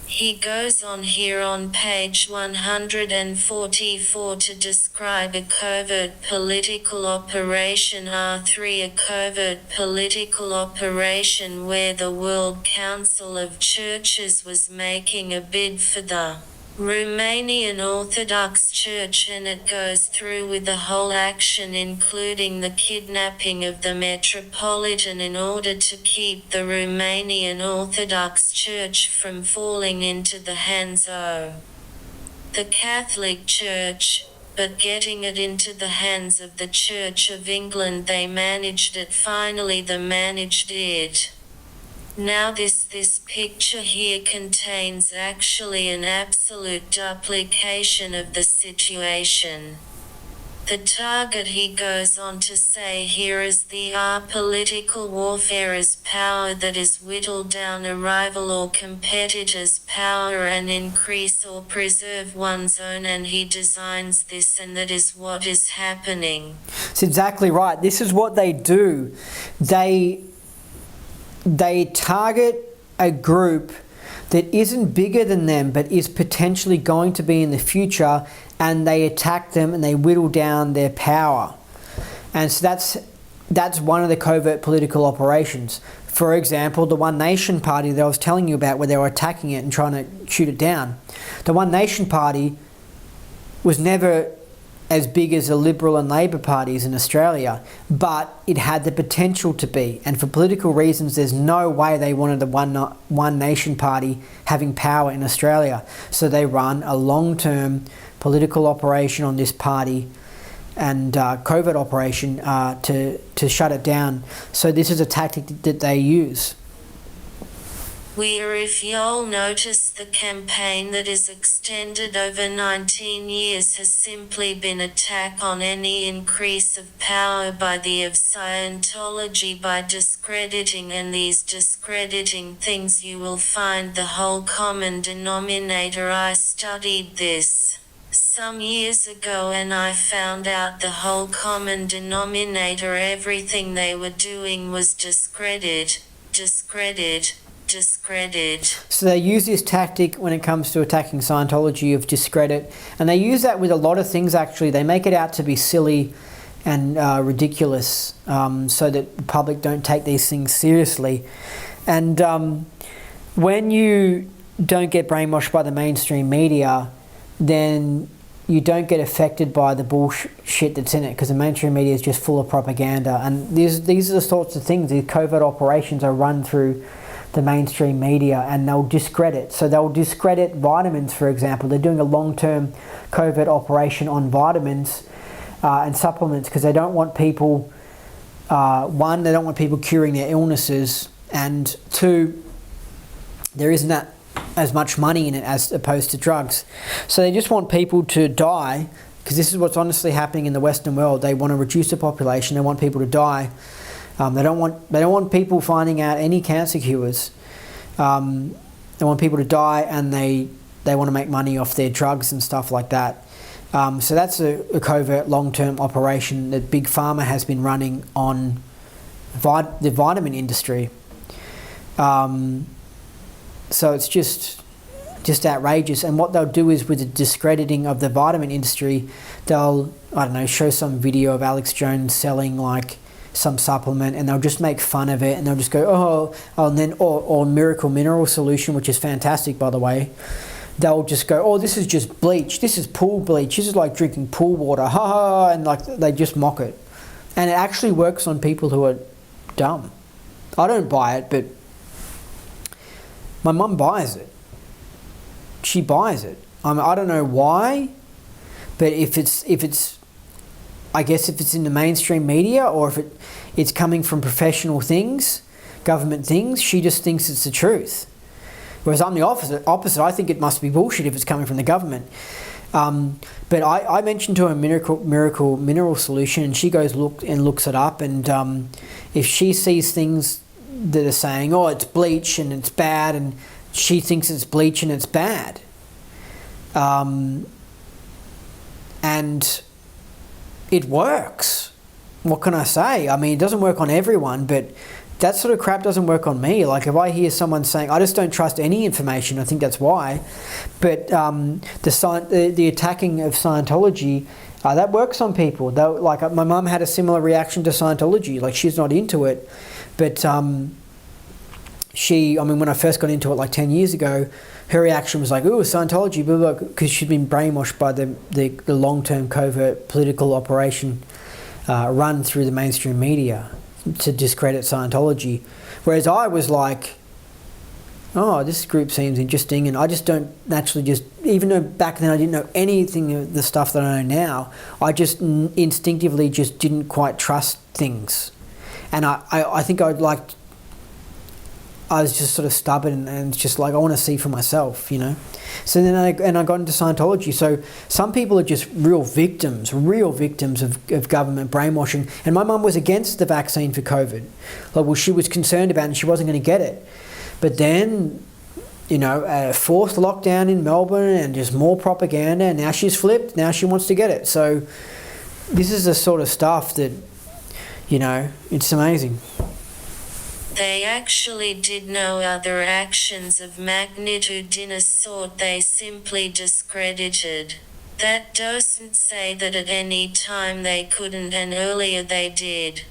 he goes on here on page 144 to describe a covert political operation R3, a covert political operation where the World Council of Churches was making a bid for the Romanian Orthodox Church, and it goes through with the whole action, including the kidnapping of the Metropolitan in order to keep the Romanian Orthodox Church from falling into the hands of the Catholic Church, but getting it into the hands of the Church of England. They managed it, finally they managed it. Now this picture here contains actually an absolute duplication of the situation. The target, he goes on to say here, is the political warfare is power that is whittled down a rival or competitor's power and increase or preserve one's own, and he designs this, and that is what is happening. It's exactly right. This is what they do. They target a group that isn't bigger than them but is potentially going to be in the future, and they attack them and they whittle down their power. And so that's one of the covert political operations. For example, the One Nation Party that I was telling you about, where they were attacking it and trying to shoot it down. The One Nation Party was never as big as the Liberal and Labor parties in Australia, but it had the potential to be. And for political reasons, there's no way they wanted the One Nation Party having power in Australia. So they run a long-term political operation on this party and covert operation to shut it down. So this is a tactic that they use. If y'all notice, the campaign that is extended over 19 years has simply been attack on any increase of power by the of Scientology by discrediting, and these discrediting things you will find the whole common denominator. I studied this some years ago and I found out the whole common denominator, everything they were doing was discredit. So they use this tactic when it comes to attacking Scientology of discredit, and they use that with a lot of things actually. They make it out to be silly and ridiculous so that the public don't take these things seriously. And when you don't get brainwashed by the mainstream media, then you don't get affected by the bullshit that's in it, because the mainstream media is just full of propaganda. And these are the sorts of things, these covert operations are run through the mainstream media, and they'll discredit. So they'll discredit vitamins, for example. They're doing a long-term covert operation on vitamins and supplements because they don't want people, one, they don't want people curing their illnesses, and two, there isn't that as much money in it as opposed to drugs. So they just want people to die, because this is what's honestly happening in the Western world. They want to reduce the population. They want people to die. They don't want people finding out any cancer cures. They want people to die, and they want to make money off their drugs and stuff like that. So that's a covert long-term operation that Big Pharma has been running on the vitamin industry. So it's just outrageous. And what they'll do is, with the discrediting of the vitamin industry, they'll, I don't know, show some video of Alex Jones selling like some supplement, and they'll just make fun of it, and they'll just go, and then, or Miracle Mineral Solution, which is fantastic, by the way. They'll just go, oh, this is just bleach. This is pool bleach. This is like drinking pool water. Ha ha, and like they just mock it. And it actually works on people who are dumb. I don't buy it, but my mum buys it. She buys it. I don't know why, but if it's, I guess if it's in the mainstream media, or if it's coming from professional things, government things, she just thinks it's the truth. Whereas I'm the opposite. I think it must be bullshit if it's coming from the government. But I mentioned to her Miracle Mineral Solution, and she goes looks it up, and if she sees things that are saying, oh, it's bleach and it's bad, and she thinks it's bleach and it's bad, and it works. What can I say? I mean, it doesn't work on everyone, but that sort of crap doesn't work on me. Like if I hear someone saying, I just don't trust any information, I think that's why. But the attacking of Scientology, that works on people. Like my mum had a similar reaction to Scientology. Like she's not into it, but when I first got into it like 10 years ago, her reaction was like, ooh, Scientology, blah, blah, because she'd been brainwashed by the long-term covert political operation run through the mainstream media to discredit Scientology. Whereas I was like, oh, this group seems interesting, and I just don't naturally even though back then I didn't know anything of the stuff that I know now, I just instinctively just didn't quite trust things. And I think I was just sort of stubborn, and just like, I want to see for myself, you know. So then I got into Scientology. So some people are just real victims of government brainwashing. And my mum was against the vaccine for COVID. Like, well, she was concerned about it and she wasn't going to get it. But then, you know, a fourth lockdown in Melbourne and just more propaganda, and now she's flipped. Now she wants to get it. So this is the sort of stuff that, you know, it's amazing. They actually did no other actions of magnitude in a sort they simply discredited. That doesn't say that at any time they couldn't, and earlier they did.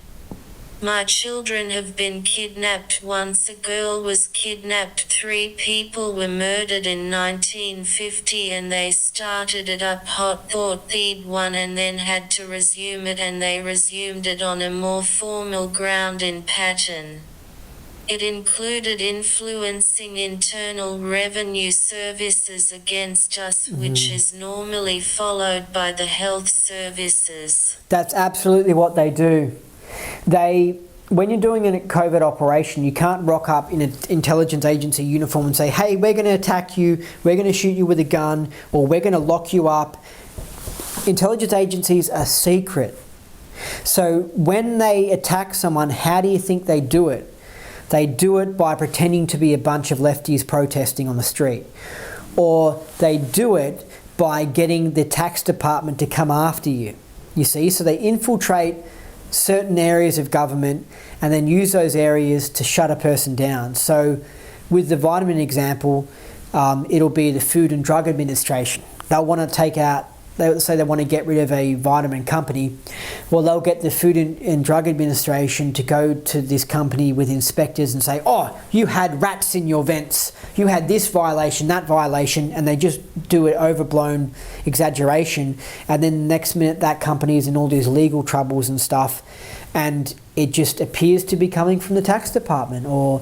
My children have been kidnapped once. A girl was kidnapped, 3 people were murdered in 1950, and they started it up hot, thought they'd won, and then had to resume it, and they resumed it on a more formal ground in pattern. It included influencing Internal Revenue Services against us, which is normally followed by the health services. That's absolutely what they do. When you're doing a covert operation, you can't rock up in an intelligence agency uniform and say, hey, we're going to attack you, we're going to shoot you with a gun, or we're going to lock you up. Intelligence agencies are secret. So when they attack someone, how do you think they do it? They do it by pretending to be a bunch of lefties protesting on the street. Or they do it by getting the tax department to come after you. You see? So they infiltrate certain areas of government and then use those areas to shut a person down. So with the vitamin example, it'll be the Food and Drug Administration. They'll want to take out, they'll say they want to get rid of a vitamin company. Well, they'll get the Food and Drug Administration to go to this company with inspectors and say, oh, you had rats in your vents, you had this violation, that violation, and they just do it overblown exaggeration. And then the next minute that company is in all these legal troubles and stuff, and it just appears to be coming from the tax department, or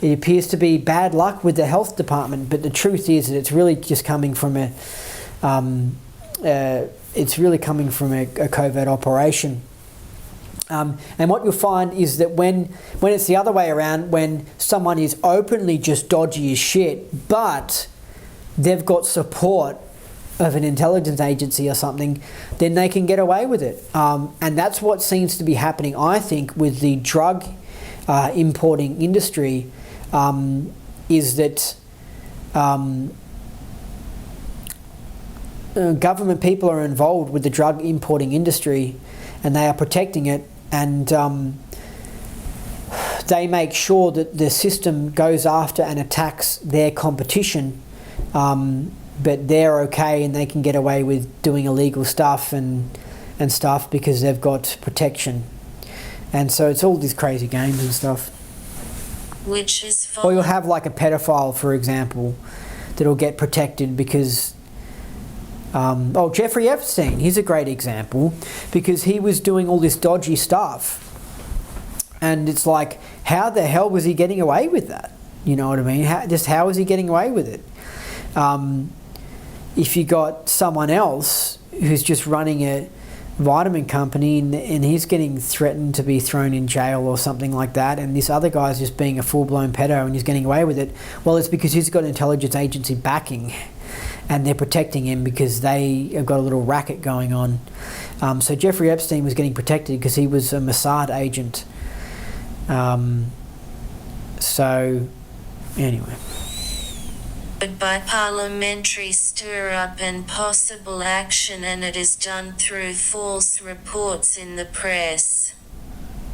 it appears to be bad luck with the health department. But the truth is that it's really just coming from a covert operation. And what you'll find is that when it's the other way around, when someone is openly just dodgy as shit, but they've got support of an intelligence agency or something, then they can get away with it. And that's what seems to be happening, I think, with the drug importing industry, is that government people are involved with the drug importing industry, and they are protecting it, and they make sure that the system goes after and attacks their competition, but they're okay and they can get away with doing illegal stuff and stuff because they've got protection. And so it's all these crazy games and stuff. which is Or you'll have like a pedophile, for example, that'll get protected because... Jeffrey Epstein, he's a great example, because he was doing all this dodgy stuff. And it's like, how the hell was he getting away with that? You know what I mean? How was he getting away with it? If you got someone else who's just running a vitamin company and he's getting threatened to be thrown in jail or something like that, and this other guy's just being a full-blown pedo and he's getting away with it, well, it's because he's got an intelligence agency backing and they're protecting him because they have got a little racket going on. So Jeffrey Epstein was getting protected because he was a Mossad agent. So, anyway. by parliamentary stir-up and possible action, and it is done through false reports in the press.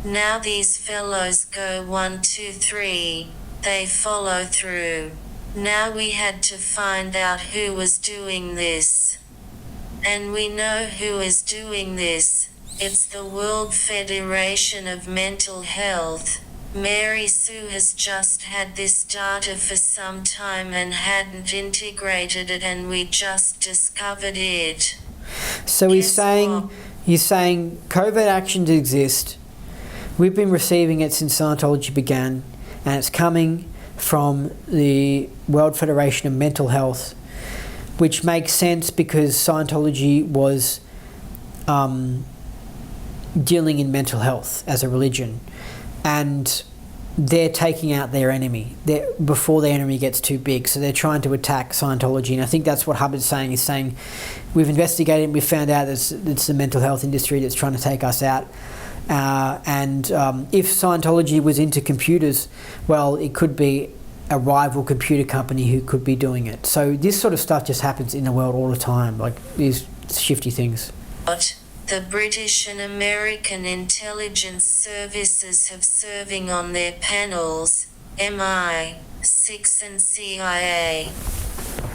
Now these fellows go 1, 2, 3, they follow through. Now we had to find out who was doing this. And we know who is doing this. It's the World Federation of Mental Health. Mary Sue has just had this data for some time and hadn't integrated it, and we just discovered it. So he's saying covert actions exist. We've been receiving it since Scientology began, and it's coming from the World Federation of Mental Health, which makes sense because Scientology was dealing in mental health as a religion, and they're taking out their enemy before the enemy gets too big. So they're trying to attack Scientology, and I think that's what Hubbard's saying. He's saying, we've investigated and we've found out it's the mental health industry that's trying to take us out. If Scientology was into computers, well, it could be a rival computer company who could be doing it. So this sort of stuff just happens in the world all the time, like these shifty things. The British and American intelligence services have serving on their panels, MI6 and CIA.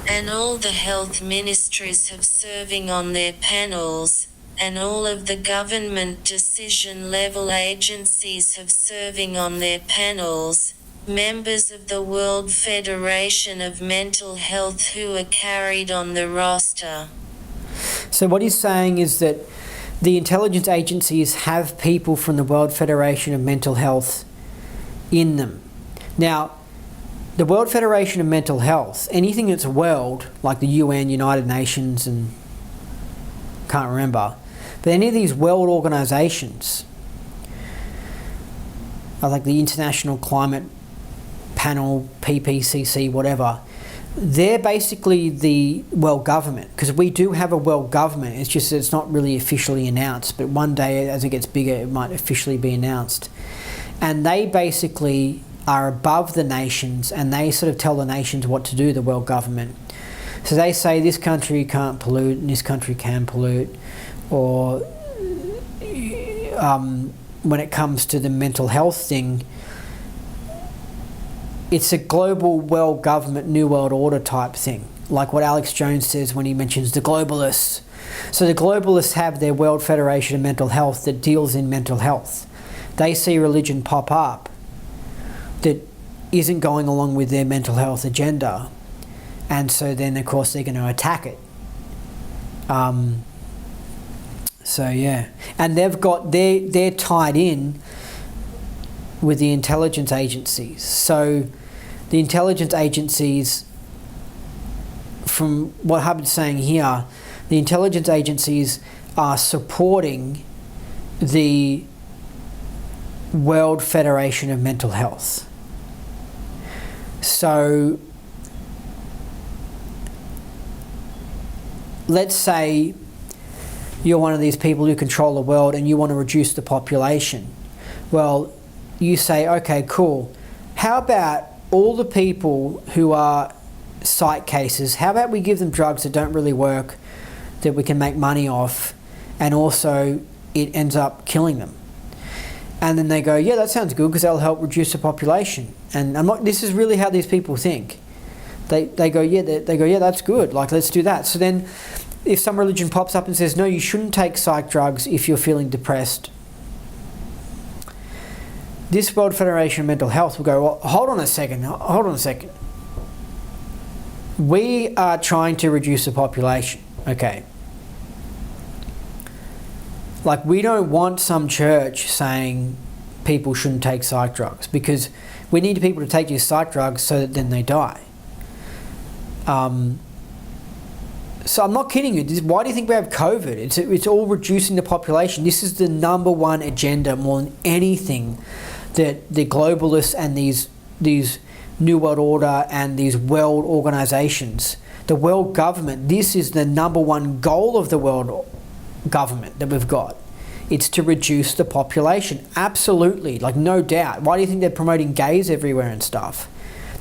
And all the health ministries have serving on their panels, and all of the government decision-level agencies have serving on their panels, members of the World Federation of Mental Health who are carried on the roster. So what he's saying is that the intelligence agencies have people from the World Federation of Mental Health in them. Now, the World Federation of Mental Health, anything that's world, like the UN, United Nations, and can't remember, but any of these world organisations, like the International Climate Panel, PPCC, whatever, they're basically the world government, because we do have a world government. It's just that it's not really officially announced, but one day as it gets bigger it might officially be announced. And they basically are above the nations, and they sort of tell the nations what to do, the world government. So they say this country can't pollute and this country can pollute, or when it comes to the mental health thing, it's a global world government, new world order type thing, like what Alex Jones says when he mentions the globalists. So the globalists have their World Federation of Mental Health that deals in mental health. They see religion pop up that isn't going along with their mental health agenda, and so then of course they're going to attack it. So yeah, and they're tied in with the intelligence agencies. So the intelligence agencies, from what Hubbard's saying here, the intelligence agencies are supporting the World Federation of Mental Health. So let's say you're one of these people who control the world and you want to reduce the population. Well, you say, okay, cool. How about all the people who are psych cases, how about we give them drugs that don't really work, that we can make money off, and also it ends up killing them? And then they go, yeah, that sounds good because that'll help reduce the population. And this is really how these people think. They go, yeah, that's good. Like, let's do that. So then if some religion pops up and says, no, you shouldn't take psych drugs if you're feeling depressed, this World Federation of Mental Health will go, well, hold on a second. We are trying to reduce the population. Okay. Like, we don't want some church saying people shouldn't take psych drugs, because we need people to take these psych drugs so that then they die. So I'm not kidding you. Why do you think we have COVID? It's all reducing the population. This is the number one agenda more than anything that the globalists and these New World Order and these world organizations, the world government, this is the number one goal of the world government that we've got. It's to reduce the population. Absolutely, like, no doubt. Why do you think they're promoting gays everywhere and stuff?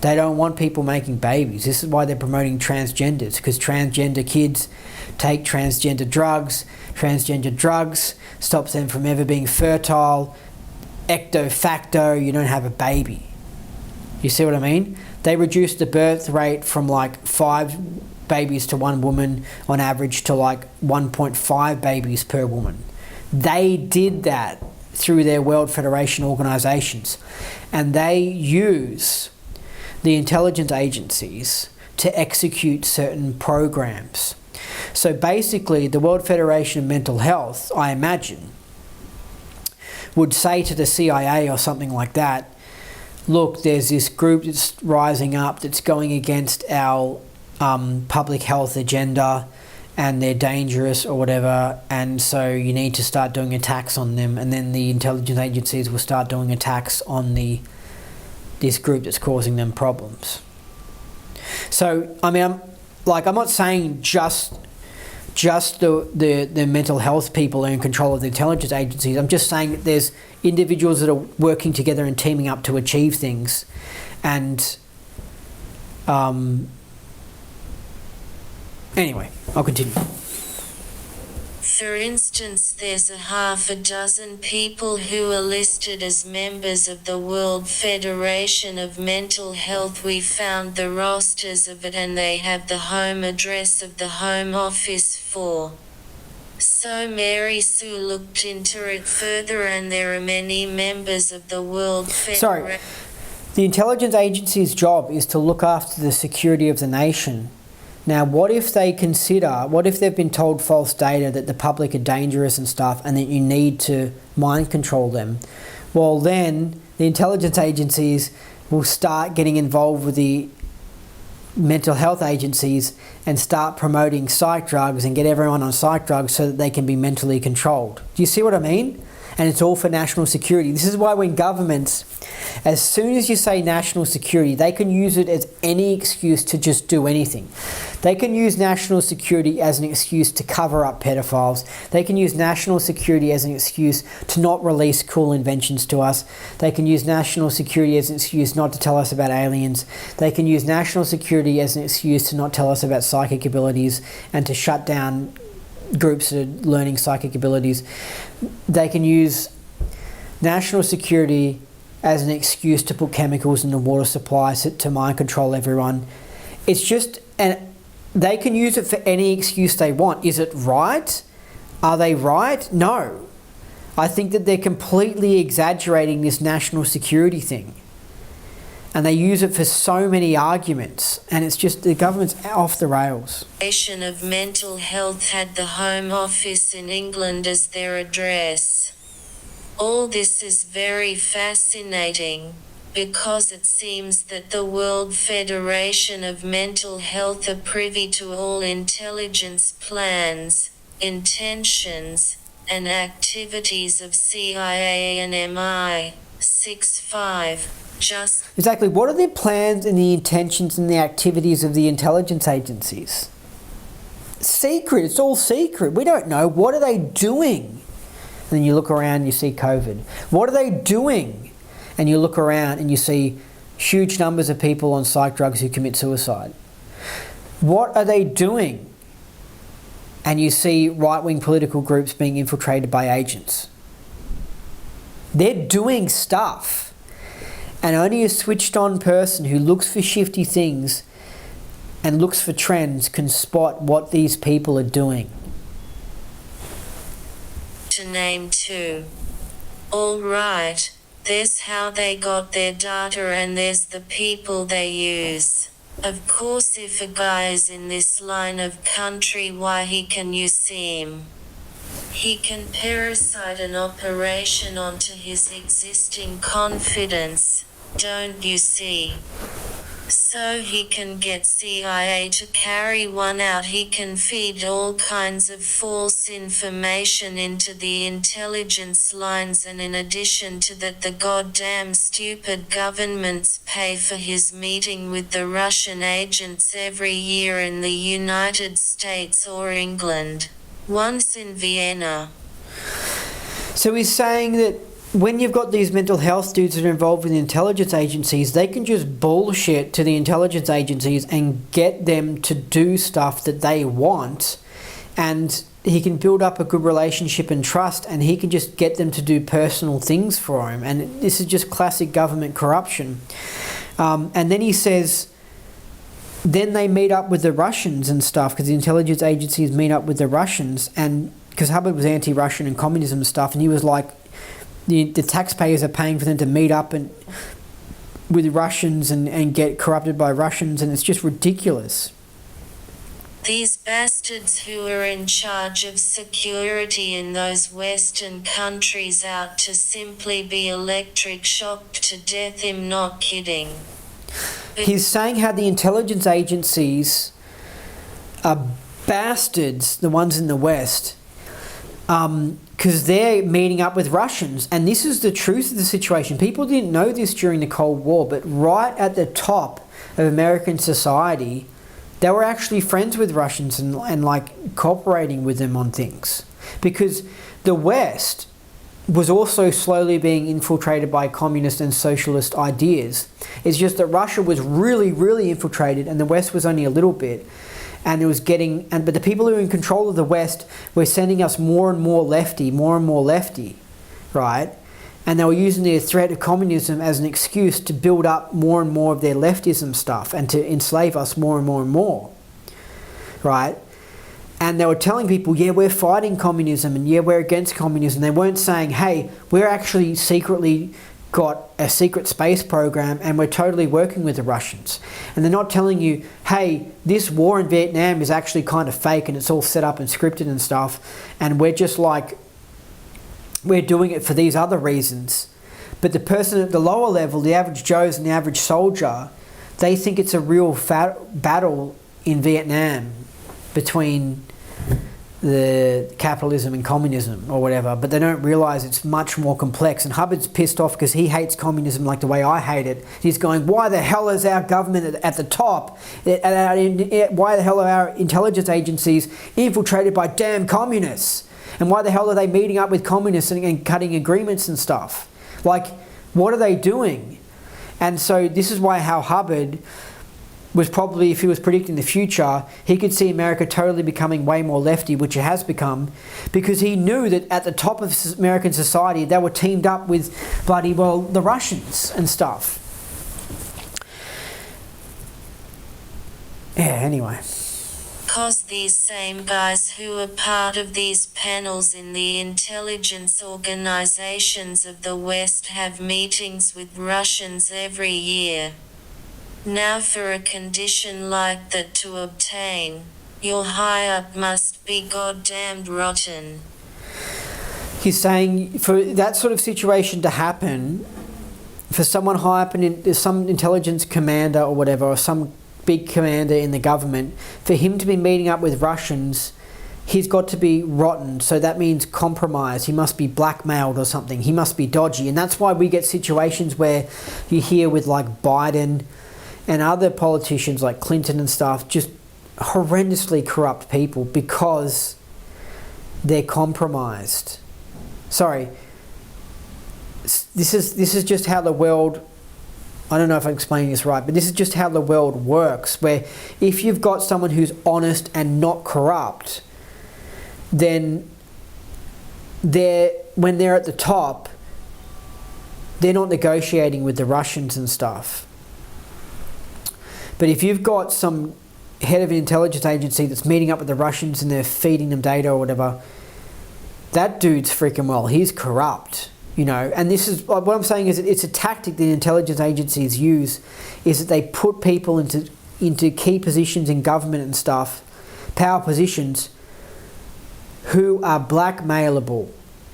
They don't want people making babies. This is why they're promoting transgenders, because transgender kids take transgender drugs. Transgender drugs stops them from ever being fertile. Ecto facto, you don't have a baby. You see what I mean? They reduced the birth rate from like 5 babies to one woman on average to like 1.5 babies per woman. They did that through their World Federation organizations, and they use the intelligence agencies to execute certain programs. So basically, the World Federation of Mental Health, I imagine, would say to the CIA or something like that, look, there's this group that's rising up that's going against our public health agenda, and they're dangerous or whatever, and so you need to start doing attacks on them, and then the intelligence agencies will start doing attacks on this group that's causing them problems. So, I mean, I'm not saying just the mental health people are in control of the intelligence agencies. I'm just saying that there's individuals that are working together and teaming up to achieve things. And anyway, I'll continue. For instance, there's 6 people who are listed as members of the World Federation of Mental Health. We found the rosters of it, and they have the home address of the Home Office for. So Mary Sue looked into it further, and there are many members of the World Federation. Sorry, the intelligence agency's job is to look after the security of the nation. Now, what if they've been told false data that the public are dangerous and stuff, and that you need to mind control them? Well, then the intelligence agencies will start getting involved with the mental health agencies and start promoting psych drugs and get everyone on psych drugs so that they can be mentally controlled. Do you see what I mean? And it's all for national security. This is why when governments, as soon as you say national security, they can use it as any excuse to just do anything. They can use national security as an excuse to cover up pedophiles. They can use national security as an excuse to not release cool inventions to us. They can use national security as an excuse not to tell us about aliens. They can use national security as an excuse to not tell us about psychic abilities and to shut down groups that are learning psychic abilities. They can use national security as an excuse to put chemicals in the water supply to mind control everyone. It's just, and they can use it for any excuse they want. Is it right? Are they right? No. I think that they're completely exaggerating this national security thing. And they use it for so many arguments, and it's just, the government's off the rails. Of Mental Health had the Home Office in England as their address. All this is very fascinating, because it seems that the World Federation of Mental Health are privy to all intelligence plans, intentions, and activities of CIA and MI6-5. Exactly. What are the plans and the intentions and the activities of the intelligence agencies? Secret. It's all secret. We don't know. What are they doing? And then you look around and you see COVID. What are they doing? And you look around and you see huge numbers of people on psych drugs who commit suicide. What are they doing? And you see right-wing political groups being infiltrated by agents. They're doing stuff. And only a switched-on person who looks for shifty things and looks for trends can spot what these people are doing. To name 2. All right, There's how they got their data and there's the people they use. Of course if a guy is in this line of country, why he can use him? He can parasite an operation onto his existing confidence, don't you see? So he can get CIA to carry one out. He can feed all kinds of false information into the intelligence lines, and in addition to that the goddamn stupid governments pay for his meeting with the Russian agents every year in the United States or England. Once in Vienna. So he's saying that when you've got these mental health dudes that are involved with the intelligence agencies, they can just bullshit to the intelligence agencies and get them to do stuff that they want, and he can build up a good relationship and trust, and he can just get them to do personal things for him. And this is just classic government corruption. And then he says, then they meet up with the Russians and stuff, because the intelligence agencies meet up with the Russians, and because Hubbard was anti-Russian and communism and stuff, and he was like, the taxpayers are paying for them to meet up and with Russians and get corrupted by Russians, and it's just ridiculous. These bastards who are in charge of security in those Western countries out to simply be electric shocked to death. I'm not kidding. He's saying how the intelligence agencies are bastards, the ones in the West, because they're meeting up with Russians. And this is the truth of the situation. People didn't know this during the Cold War, but right at the top of American society, they were actually friends with Russians and like cooperating with them on things. Because the West was also slowly being infiltrated by communist and socialist ideas. It's just that Russia was really, really infiltrated and the West was only a little bit. And it was getting, but the people who were in control of the West were sending us more and more lefty, right? And they were using the threat of communism as an excuse to build up more and more of their leftism stuff and to enslave us more and more and more, right? And they were telling people, yeah, we're fighting communism and yeah, we're against communism. They weren't saying, hey, we're actually secretly got a secret space program and we're totally working with the Russians. And they're not telling you, hey, this war in Vietnam is actually kind of fake and it's all set up and scripted and stuff, and we're just like, we're doing it for these other reasons. But the person at the lower level, the average Joes and the average soldier, they think it's a real battle in Vietnam between the capitalism and communism or whatever, but they don't realize it's much more complex. And Hubbard's pissed off because he hates communism like the way I hate it. He's going, why the hell is our government at the top? Why the hell are our intelligence agencies infiltrated by damn communists? And why the hell are they meeting up with communists and cutting agreements and stuff? Like, what are they doing? And so this is why how Hubbard was probably, if he was predicting the future, he could see America totally becoming way more lefty, which it has become, because he knew that at the top of American society, they were teamed up with the Russians and stuff. Yeah, anyway. Because these same guys who are part of these panels in the intelligence organizations of the West have meetings with Russians every year. Now for a condition like that to obtain, your high-up must be goddamned rotten. He's saying for that sort of situation to happen, for someone high up in some intelligence commander or whatever, or some big commander in the government, for him to be meeting up with Russians, he's got to be rotten. So that means compromise. He must be blackmailed or something. He must be dodgy. And that's why we get situations where you hear with like Biden and other politicians like Clinton and stuff, just horrendously corrupt people because they're compromised. Sorry. This is just how the world, I don't know if I'm explaining this right, but this is just how the world works, where if you've got someone who's honest and not corrupt, then when they're at the top, they're not negotiating with the Russians and stuff. But if you've got some head of an intelligence agency that's meeting up with the Russians and they're feeding them data or whatever, that dude's freaking well. He's corrupt. you know. And this is what I'm saying, is that it's a tactic that intelligence agencies use, is that they put people into key positions in government and stuff, power positions, who are blackmailable.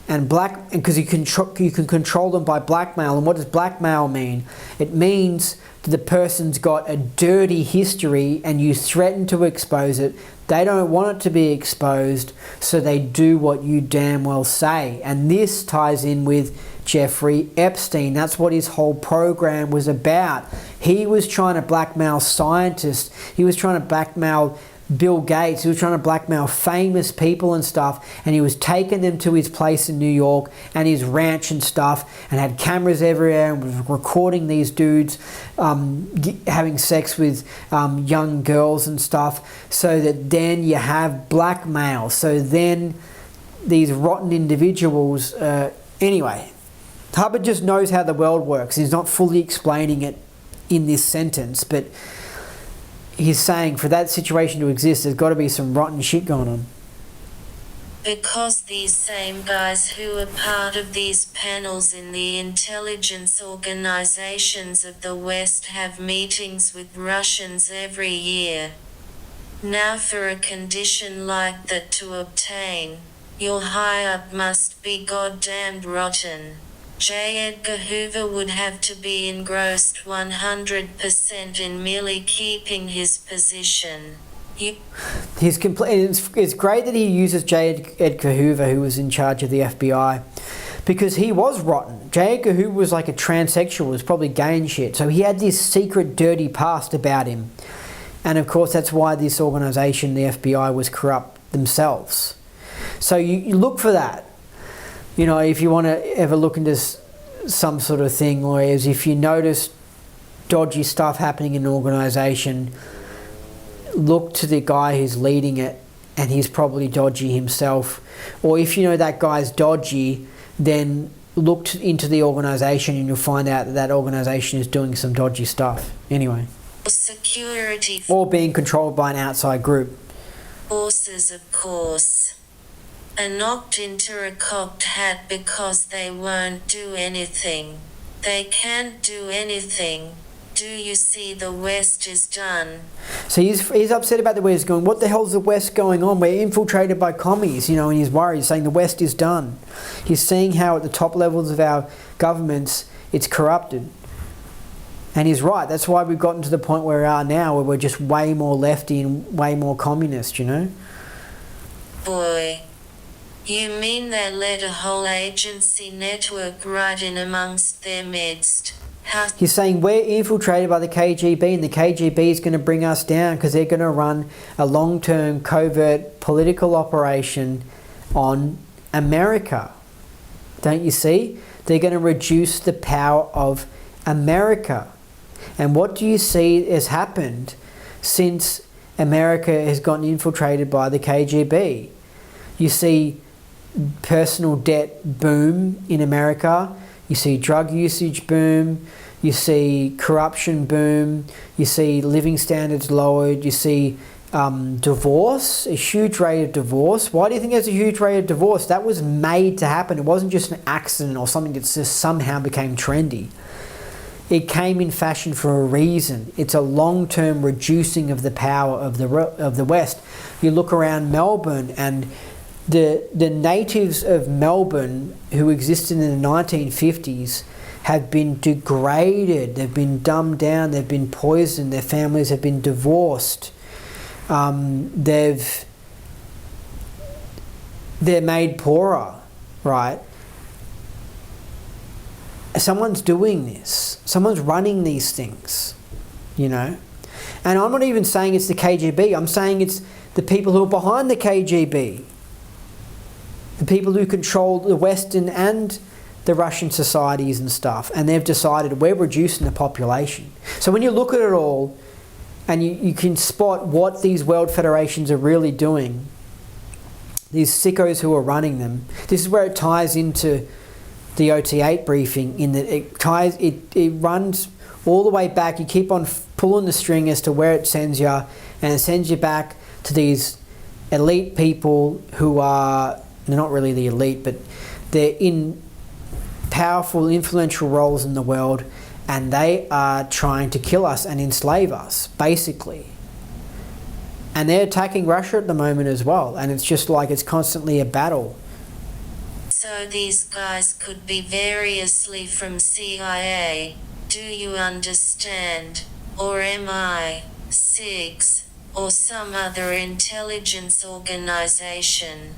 And because you can control them by blackmail. And what does blackmail mean? It means that the person's got a dirty history and you threaten to expose it. They don't want it to be exposed, so they do what you damn well say. And this ties in with Jeffrey Epstein. That's what his whole program was about. He was trying to blackmail scientists. He was trying to blackmail Bill Gates. He was trying to blackmail famous people and stuff, and he was taking them to his place in New York and his ranch and stuff, and had cameras everywhere and was recording these dudes having sex with young girls and stuff, so that then you have blackmail. So then these rotten individuals, anyway, Hubbard just knows how the world works. He's not fully explaining it in this sentence, but he's saying for that situation to exist, there's got to be some rotten shit going on. Because these same guys who are part of these panels in the intelligence organizations of the West have meetings with Russians every year. Now for a condition like that to obtain, your high-up must be goddamned rotten. J. Edgar Hoover would have to be engrossed 100% in merely keeping his position. It's great that he uses J. Edgar Hoover, who was in charge of the FBI, because he was rotten. J. Edgar Hoover was like a transsexual, was probably gay and shit. So he had this secret dirty past about him. And of course that's why this organisation, the FBI, was corrupt themselves. So you look for that. You know, if you want to ever look into some sort of thing, or as if you notice dodgy stuff happening in an organisation, look to the guy who's leading it, and he's probably dodgy himself. Or if you know that guy's dodgy, then look into the organisation and you'll find out that organisation is doing some dodgy stuff. Anyway. Security. Or being controlled by an outside group. Forces, of course. Are knocked into a cocked hat because they won't do anything. They can't do anything. Do you see the West is done? So he's upset about the West, going, what the hell's the West going on? We're infiltrated by commies, you know, and he's worried. He's saying the West is done. He's seeing how at the top levels of our governments it's corrupted. And he's right. That's why we've gotten to the point where we are now, where we're just way more lefty and way more communist, you know? Boy. You mean they let a whole agency network right in amongst their midst? He's saying we're infiltrated by the KGB, and the KGB is going to bring us down because they're going to run a long-term covert political operation on America. Don't you see? They're going to reduce the power of America. And what do you see has happened since America has gotten infiltrated by the KGB? You see personal debt boom in America. You see drug usage boom. You see corruption boom. You see living standards lowered. You see divorce, a huge rate of divorce. Why do you think there's a huge rate of divorce? That was made to happen. It wasn't just an accident or something that just somehow became trendy. It came in fashion for a reason. It's a long-term reducing of the power of the West. You look around Melbourne, and the natives of Melbourne who existed in the 1950s have been degraded. They've been dumbed down. They've been poisoned. Their families have been divorced. They're made poorer, right? Someone's doing this. Someone's running these things, you know? And I'm not even saying it's the KGB. I'm saying it's the people who are behind the KGB. The people who control the Western and the Russian societies and stuff. And they've decided we're reducing the population. So when you look at it all, and you can spot what these world federations are really doing, these sickos who are running them, this is where it ties into the OT8 briefing, in that it runs all the way back. You keep on pulling the string as to where it sends you, and it sends you back to these elite people who are, they're not really the elite, but they're in powerful, influential roles in the world, and they are trying to kill us and enslave us, basically. And they're attacking Russia at the moment as well, and it's just like it's constantly a battle. So these guys could be variously from CIA, do you understand? Or MI6, or some other intelligence organization.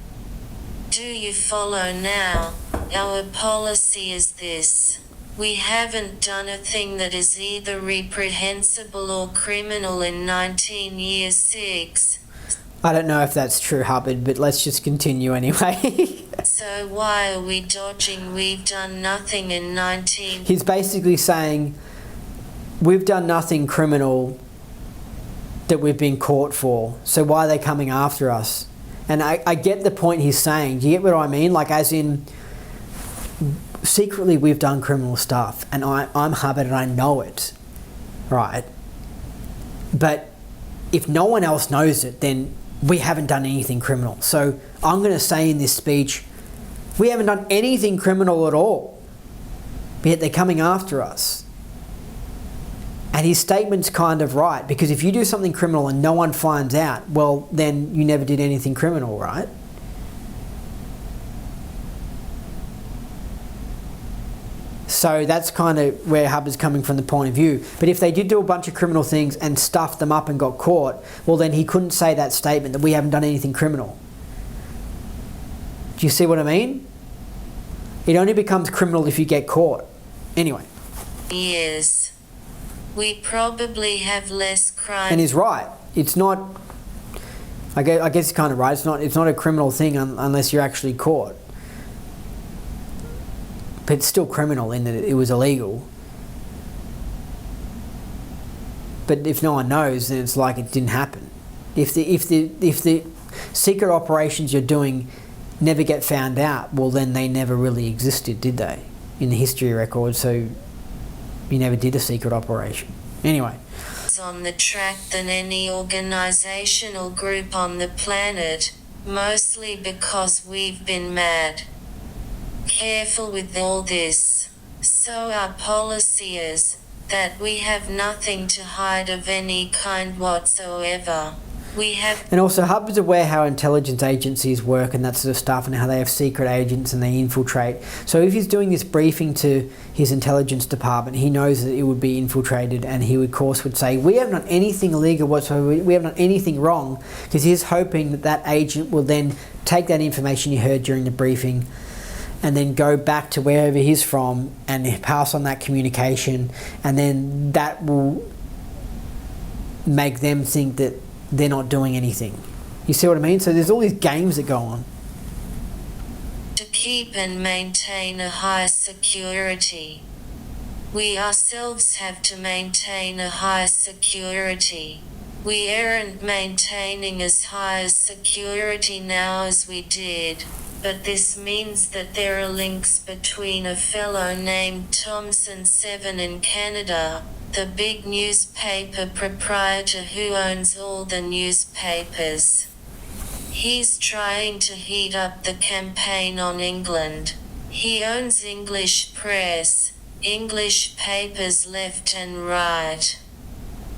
Do you follow now? Our policy is this. We haven't done a thing that is either reprehensible or criminal in 19 years 6. I don't know if that's true, Hubbard, but let's just continue anyway. So why are we dodging? We've done nothing in 19... He's basically saying, we've done nothing criminal that we've been caught for, so why are they coming after us? And I get the point he's saying. Do you get what I mean? Like, as in, secretly we've done criminal stuff, and I'm Hubbard and I know it, right? But if no one else knows it, then we haven't done anything criminal. So I'm going to say in this speech, we haven't done anything criminal at all, but yet they're coming after us. And his statement's kind of right, because if you do something criminal and no one finds out, well, then you never did anything criminal, right? So that's kind of where Hubbard's coming from, the point of view. But if they did do a bunch of criminal things and stuffed them up and got caught, well, then he couldn't say that statement that we haven't done anything criminal. Do you see what I mean? It only becomes criminal if you get caught. Anyway. Years. We probably have less crime. And he's right. It's not... I guess he's kind of right. It's not a criminal thing unless you're actually caught. But it's still criminal in that it was illegal. But if no one knows, then it's like it didn't happen. If the secret operations you're doing never get found out, well, then they never really existed, did they? In the history record, so you never did a secret operation. Anyway. On the track than any organization or group on the planet, mostly because we've been mad. Careful with all this. So our policy is that we have nothing to hide of any kind whatsoever. We have... And also, Hubbard's aware how intelligence agencies work and that sort of stuff, and how they have secret agents and they infiltrate. So if he's doing this briefing to his intelligence department, he knows that it would be infiltrated, and he, of course, would say, we haven't done anything illegal whatsoever, we haven't done anything wrong, because he's hoping that that agent will then take that information he heard during the briefing and then go back to wherever he's from and pass on that communication, and then that will make them think that they're not doing anything. You see what I mean? So there's all these games that go on. To keep and maintain a high security. We ourselves have to maintain a high security. We aren't maintaining as high a security now as we did, but this means that there are links between a fellow named Thomson 7 in Canada, the big newspaper proprietor who owns all the newspapers. He's trying to heat up the campaign on England. He owns English press, English papers left and right.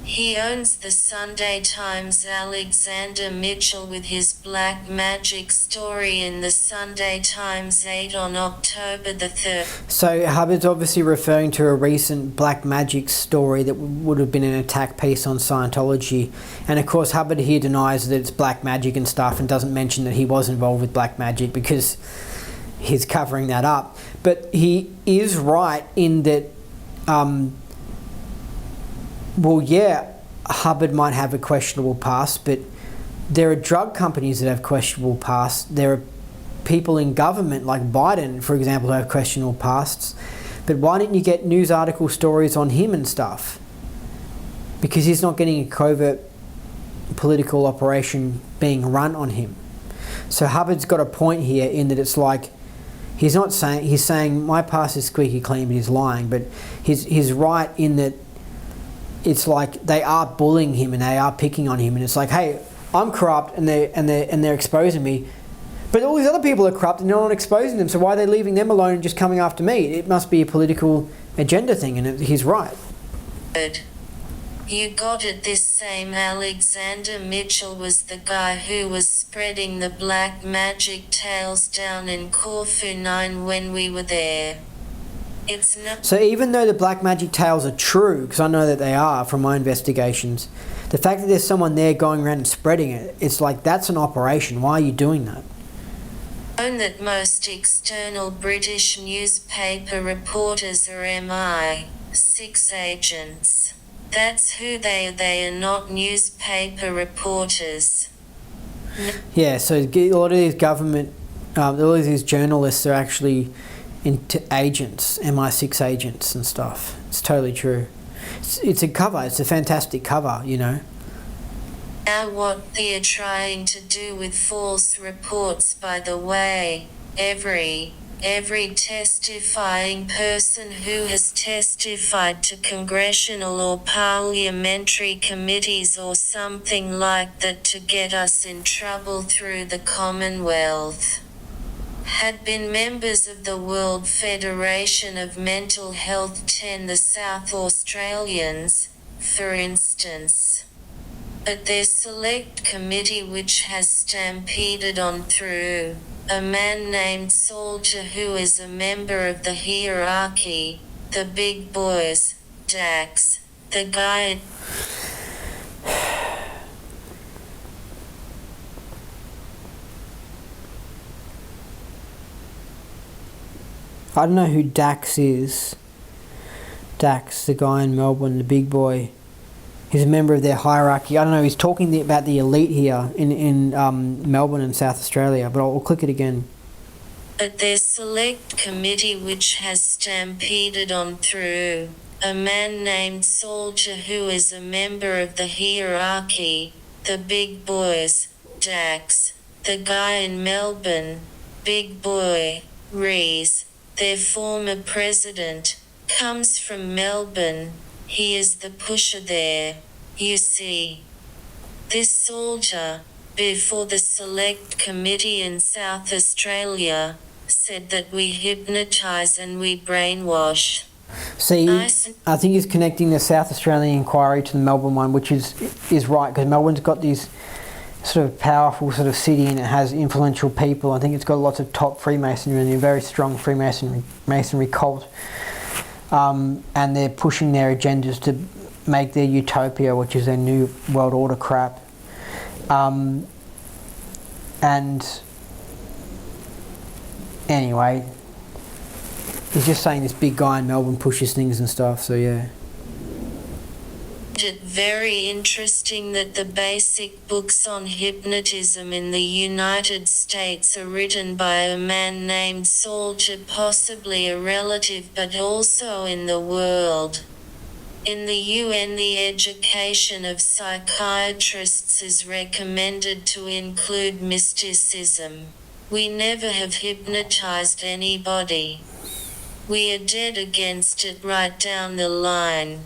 He owns the Sunday Times. Alexander Mitchell with his black magic story in the Sunday Times 8 on October the 3rd. So Hubbard's obviously referring to a recent black magic story that would have been an attack piece on Scientology. And of course Hubbard here denies that it's black magic and stuff, and doesn't mention that he was involved with black magic because he's covering that up. But he is right in that well, yeah, Hubbard might have a questionable past, but there are drug companies that have questionable pasts. There are people in government, like Biden, for example, who have questionable pasts. But why didn't you get news article stories on him and stuff? Because he's not getting a covert political operation being run on him. So Hubbard's got a point here in that it's like, he's saying my past is squeaky clean, but he's lying. But he's right in that it's like they are bullying him and they are picking on him, and it's like, hey, I'm corrupt and they're exposing me, But all these other people are corrupt and no one exposing them, so why are they leaving them alone and just coming after me? It must be a political agenda thing, and he's right. You got it. This same Alexander Mitchell was the guy who was spreading the black magic tales down in Corfu 9 when we were there. It's not. So even though the black magic tales are true, because I know that they are from my investigations, the fact that there's someone there going around and spreading it, it's like, that's an operation. Why are you doing that? Known that most external British newspaper reporters are MI6 agents. That's who they are. They are not newspaper reporters. Yeah, so a lot of these government, all of these journalists are actually agents, MI6 agents and stuff. It's totally true. It's a cover. It's a fantastic cover, you know. Now what they're trying to do with false reports, by the way, every testifying person who has testified to congressional or parliamentary committees or something like that to get us in trouble through the Commonwealth had been members of the World Federation of Mental Health 10, the South Australians, for instance. But their select committee, which has stampeded on through a man named Salter, who is a member of the hierarchy, the big boys, Dax, the guy. I don't know who Dax is. Dax, the guy in Melbourne, the big boy. He's a member of their hierarchy. I don't know, he's talking about the elite here in Melbourne and South Australia, but I'll click it again. But their select committee, which has stampeded on through a man named Salter, who is a member of the hierarchy, the big boys, Dax, the guy in Melbourne, big boy, Rees, their former president, comes from Melbourne. He is the pusher there, you see. This Salter, before the Select Committee in South Australia, said that we hypnotise and we brainwash. See, I think he's connecting the South Australian inquiry to the Melbourne one, which is right, because Melbourne's got this sort of powerful sort of city and it has influential people. I think it's got lots of top Freemasonry and a very strong Masonry cult. And they're pushing their agendas to make their utopia, which is their new world order crap. And anyway, he's just saying this big guy in Melbourne pushes things and stuff, so yeah. It's very interesting that the basic books on hypnotism in the United States are written by a man named Salter, possibly a relative, but also in the world. In the UN, the education of psychiatrists is recommended to include mysticism. We never have hypnotized anybody. We are dead against it right down the line.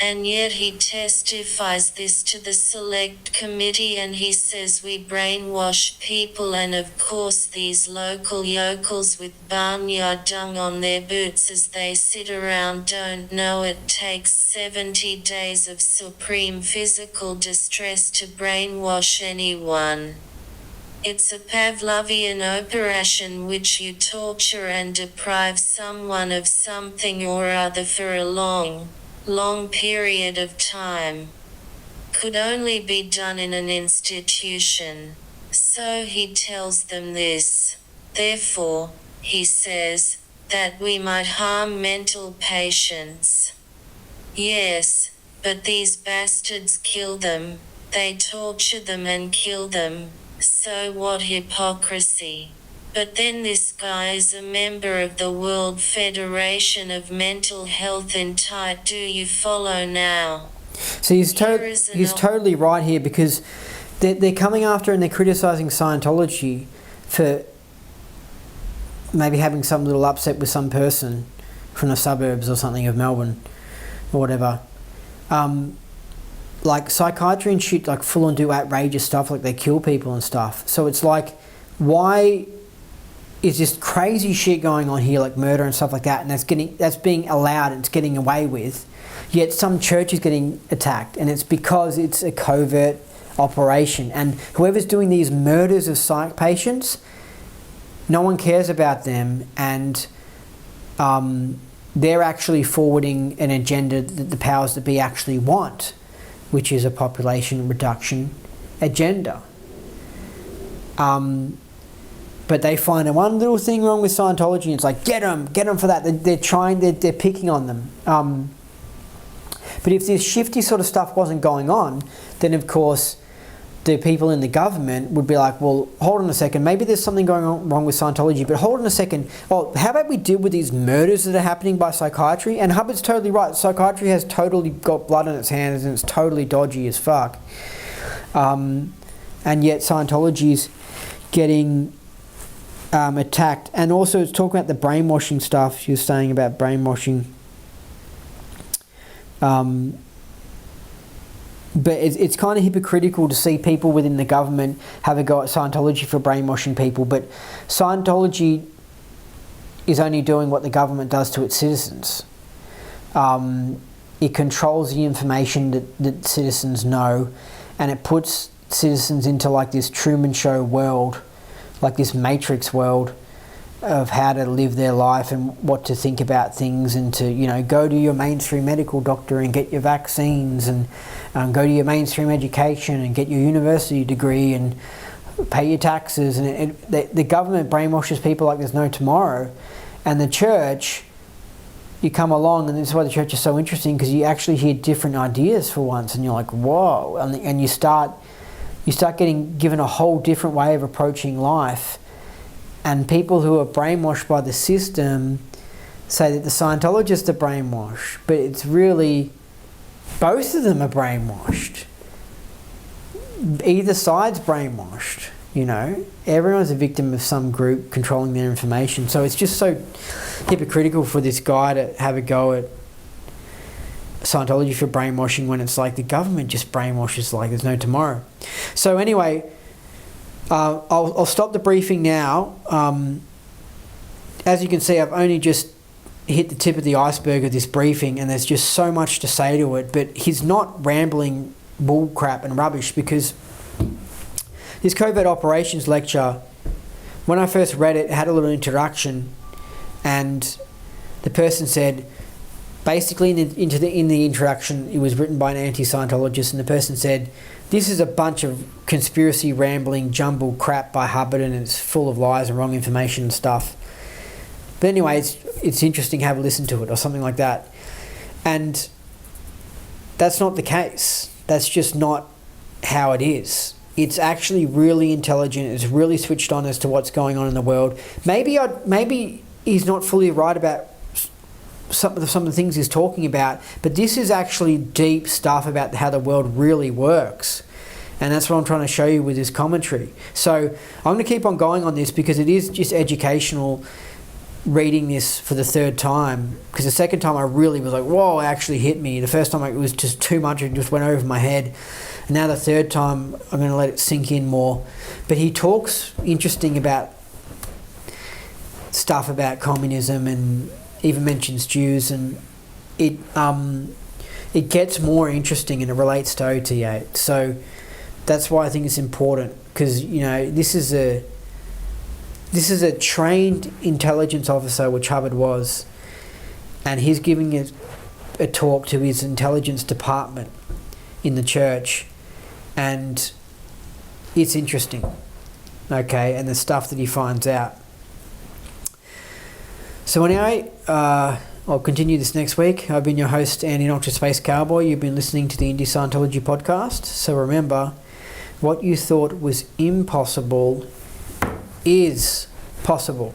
And yet he testifies this to the Select Committee and he says we brainwash people, and of course these local yokels with barnyard dung on their boots as they sit around don't know it takes 70 days of supreme physical distress to brainwash anyone. It's a Pavlovian operation which you torture and deprive someone of something or other for a long period of time. Could only be done in an institution. So he tells them this. Therefore, he says, that we might harm mental patients. Yes, but these bastards kill them, they torture them and kill them, so what hypocrisy. But then this guy is a member of the World Federation of Mental Health in tight. Do you follow now? So he's totally right here, because they're coming after and they're criticising Scientology for maybe having some little upset with some person from the suburbs or something of Melbourne or whatever. Like psychiatry and shit, like full on do outrageous stuff, like they kill people and stuff. So it's like, why is this crazy shit going on here, like murder and stuff like that, and that's being allowed and it's getting away with, yet some church is getting attacked, and it's because it's a covert operation, and whoever's doing these murders of psych patients, no one cares about them, and they're actually forwarding an agenda that the powers that be actually want, which is a population reduction agenda. But they find one little thing wrong with Scientology, and it's like, get them for that. They're picking on them. But if this shifty sort of stuff wasn't going on, then of course the people in the government would be like, well, hold on a second, maybe there's something going on wrong with Scientology, but hold on a second, well, how about we deal with these murders that are happening by psychiatry? And Hubbard's totally right. Psychiatry has totally got blood on its hands, and it's totally dodgy as fuck. And yet Scientology's getting attacked. And also it's talking about the brainwashing stuff. You're saying about brainwashing. But it's kind of hypocritical to see people within the government have a go at Scientology for brainwashing people, but Scientology is only doing what the government does to its citizens. It controls the information that citizens know, and it puts citizens into like this Truman Show world, like this Matrix world of how to live their life and what to think about things, and to, you know, go to your mainstream medical doctor and get your vaccines, and go to your mainstream education and get your university degree and pay your taxes. And the government brainwashes people like there's no tomorrow. And the church, you come along, and this is why the church is so interesting, because you actually hear different ideas for once, and you're like, whoa, and you start getting given a whole different way of approaching life. And people who are brainwashed by the system say that the Scientologists are brainwashed, but it's really both of them are brainwashed. Either side's brainwashed, you know. Everyone's a victim of some group controlling their information. So it's just so hypocritical for this guy to have a go at Scientology for brainwashing when it's like the government just brainwashes like there's no tomorrow. So anyway, I'll stop the briefing now. As you can see, I've only just hit the tip of the iceberg of this briefing, and there's just so much to say to it, but he's not rambling bull crap and rubbish, because this Covert Operations lecture, when I first read it, it had a little introduction, and the person said, basically in the introduction, it was written by an anti-Scientologist, and the person said, this is a bunch of conspiracy rambling jumbled crap by Hubbard, and it's full of lies and wrong information and stuff. But anyway, it's interesting, have a listen to it, or something like that. And that's not the case. That's just not how it is. It's actually really intelligent. It's really switched on as to what's going on in the world. Maybe he's not fully right about some of the things he's talking about, but this is actually deep stuff about how the world really works. And that's what I'm trying to show you with this commentary. So I'm going to keep on going on this, because it is just educational reading this for the third time, because the second time I really was like, whoa, it actually hit me. The first time it was just too much, it just went over my head. And now the third time I'm going to let it sink in more. But he talks interesting about stuff about communism, and even mentions Jews, and it gets more interesting, and it relates to OT8. So that's why I think it's important, because, you know, this is a trained intelligence officer, which Hubbard was, and he's giving a talk to his intelligence department in the church, and it's interesting, okay, and the stuff that he finds out. So anyway, I'll continue this next week. I've been your host, Andy Ultra Space Cowboy. You've been listening to the Indie Scientology podcast. So remember, what you thought was impossible is possible.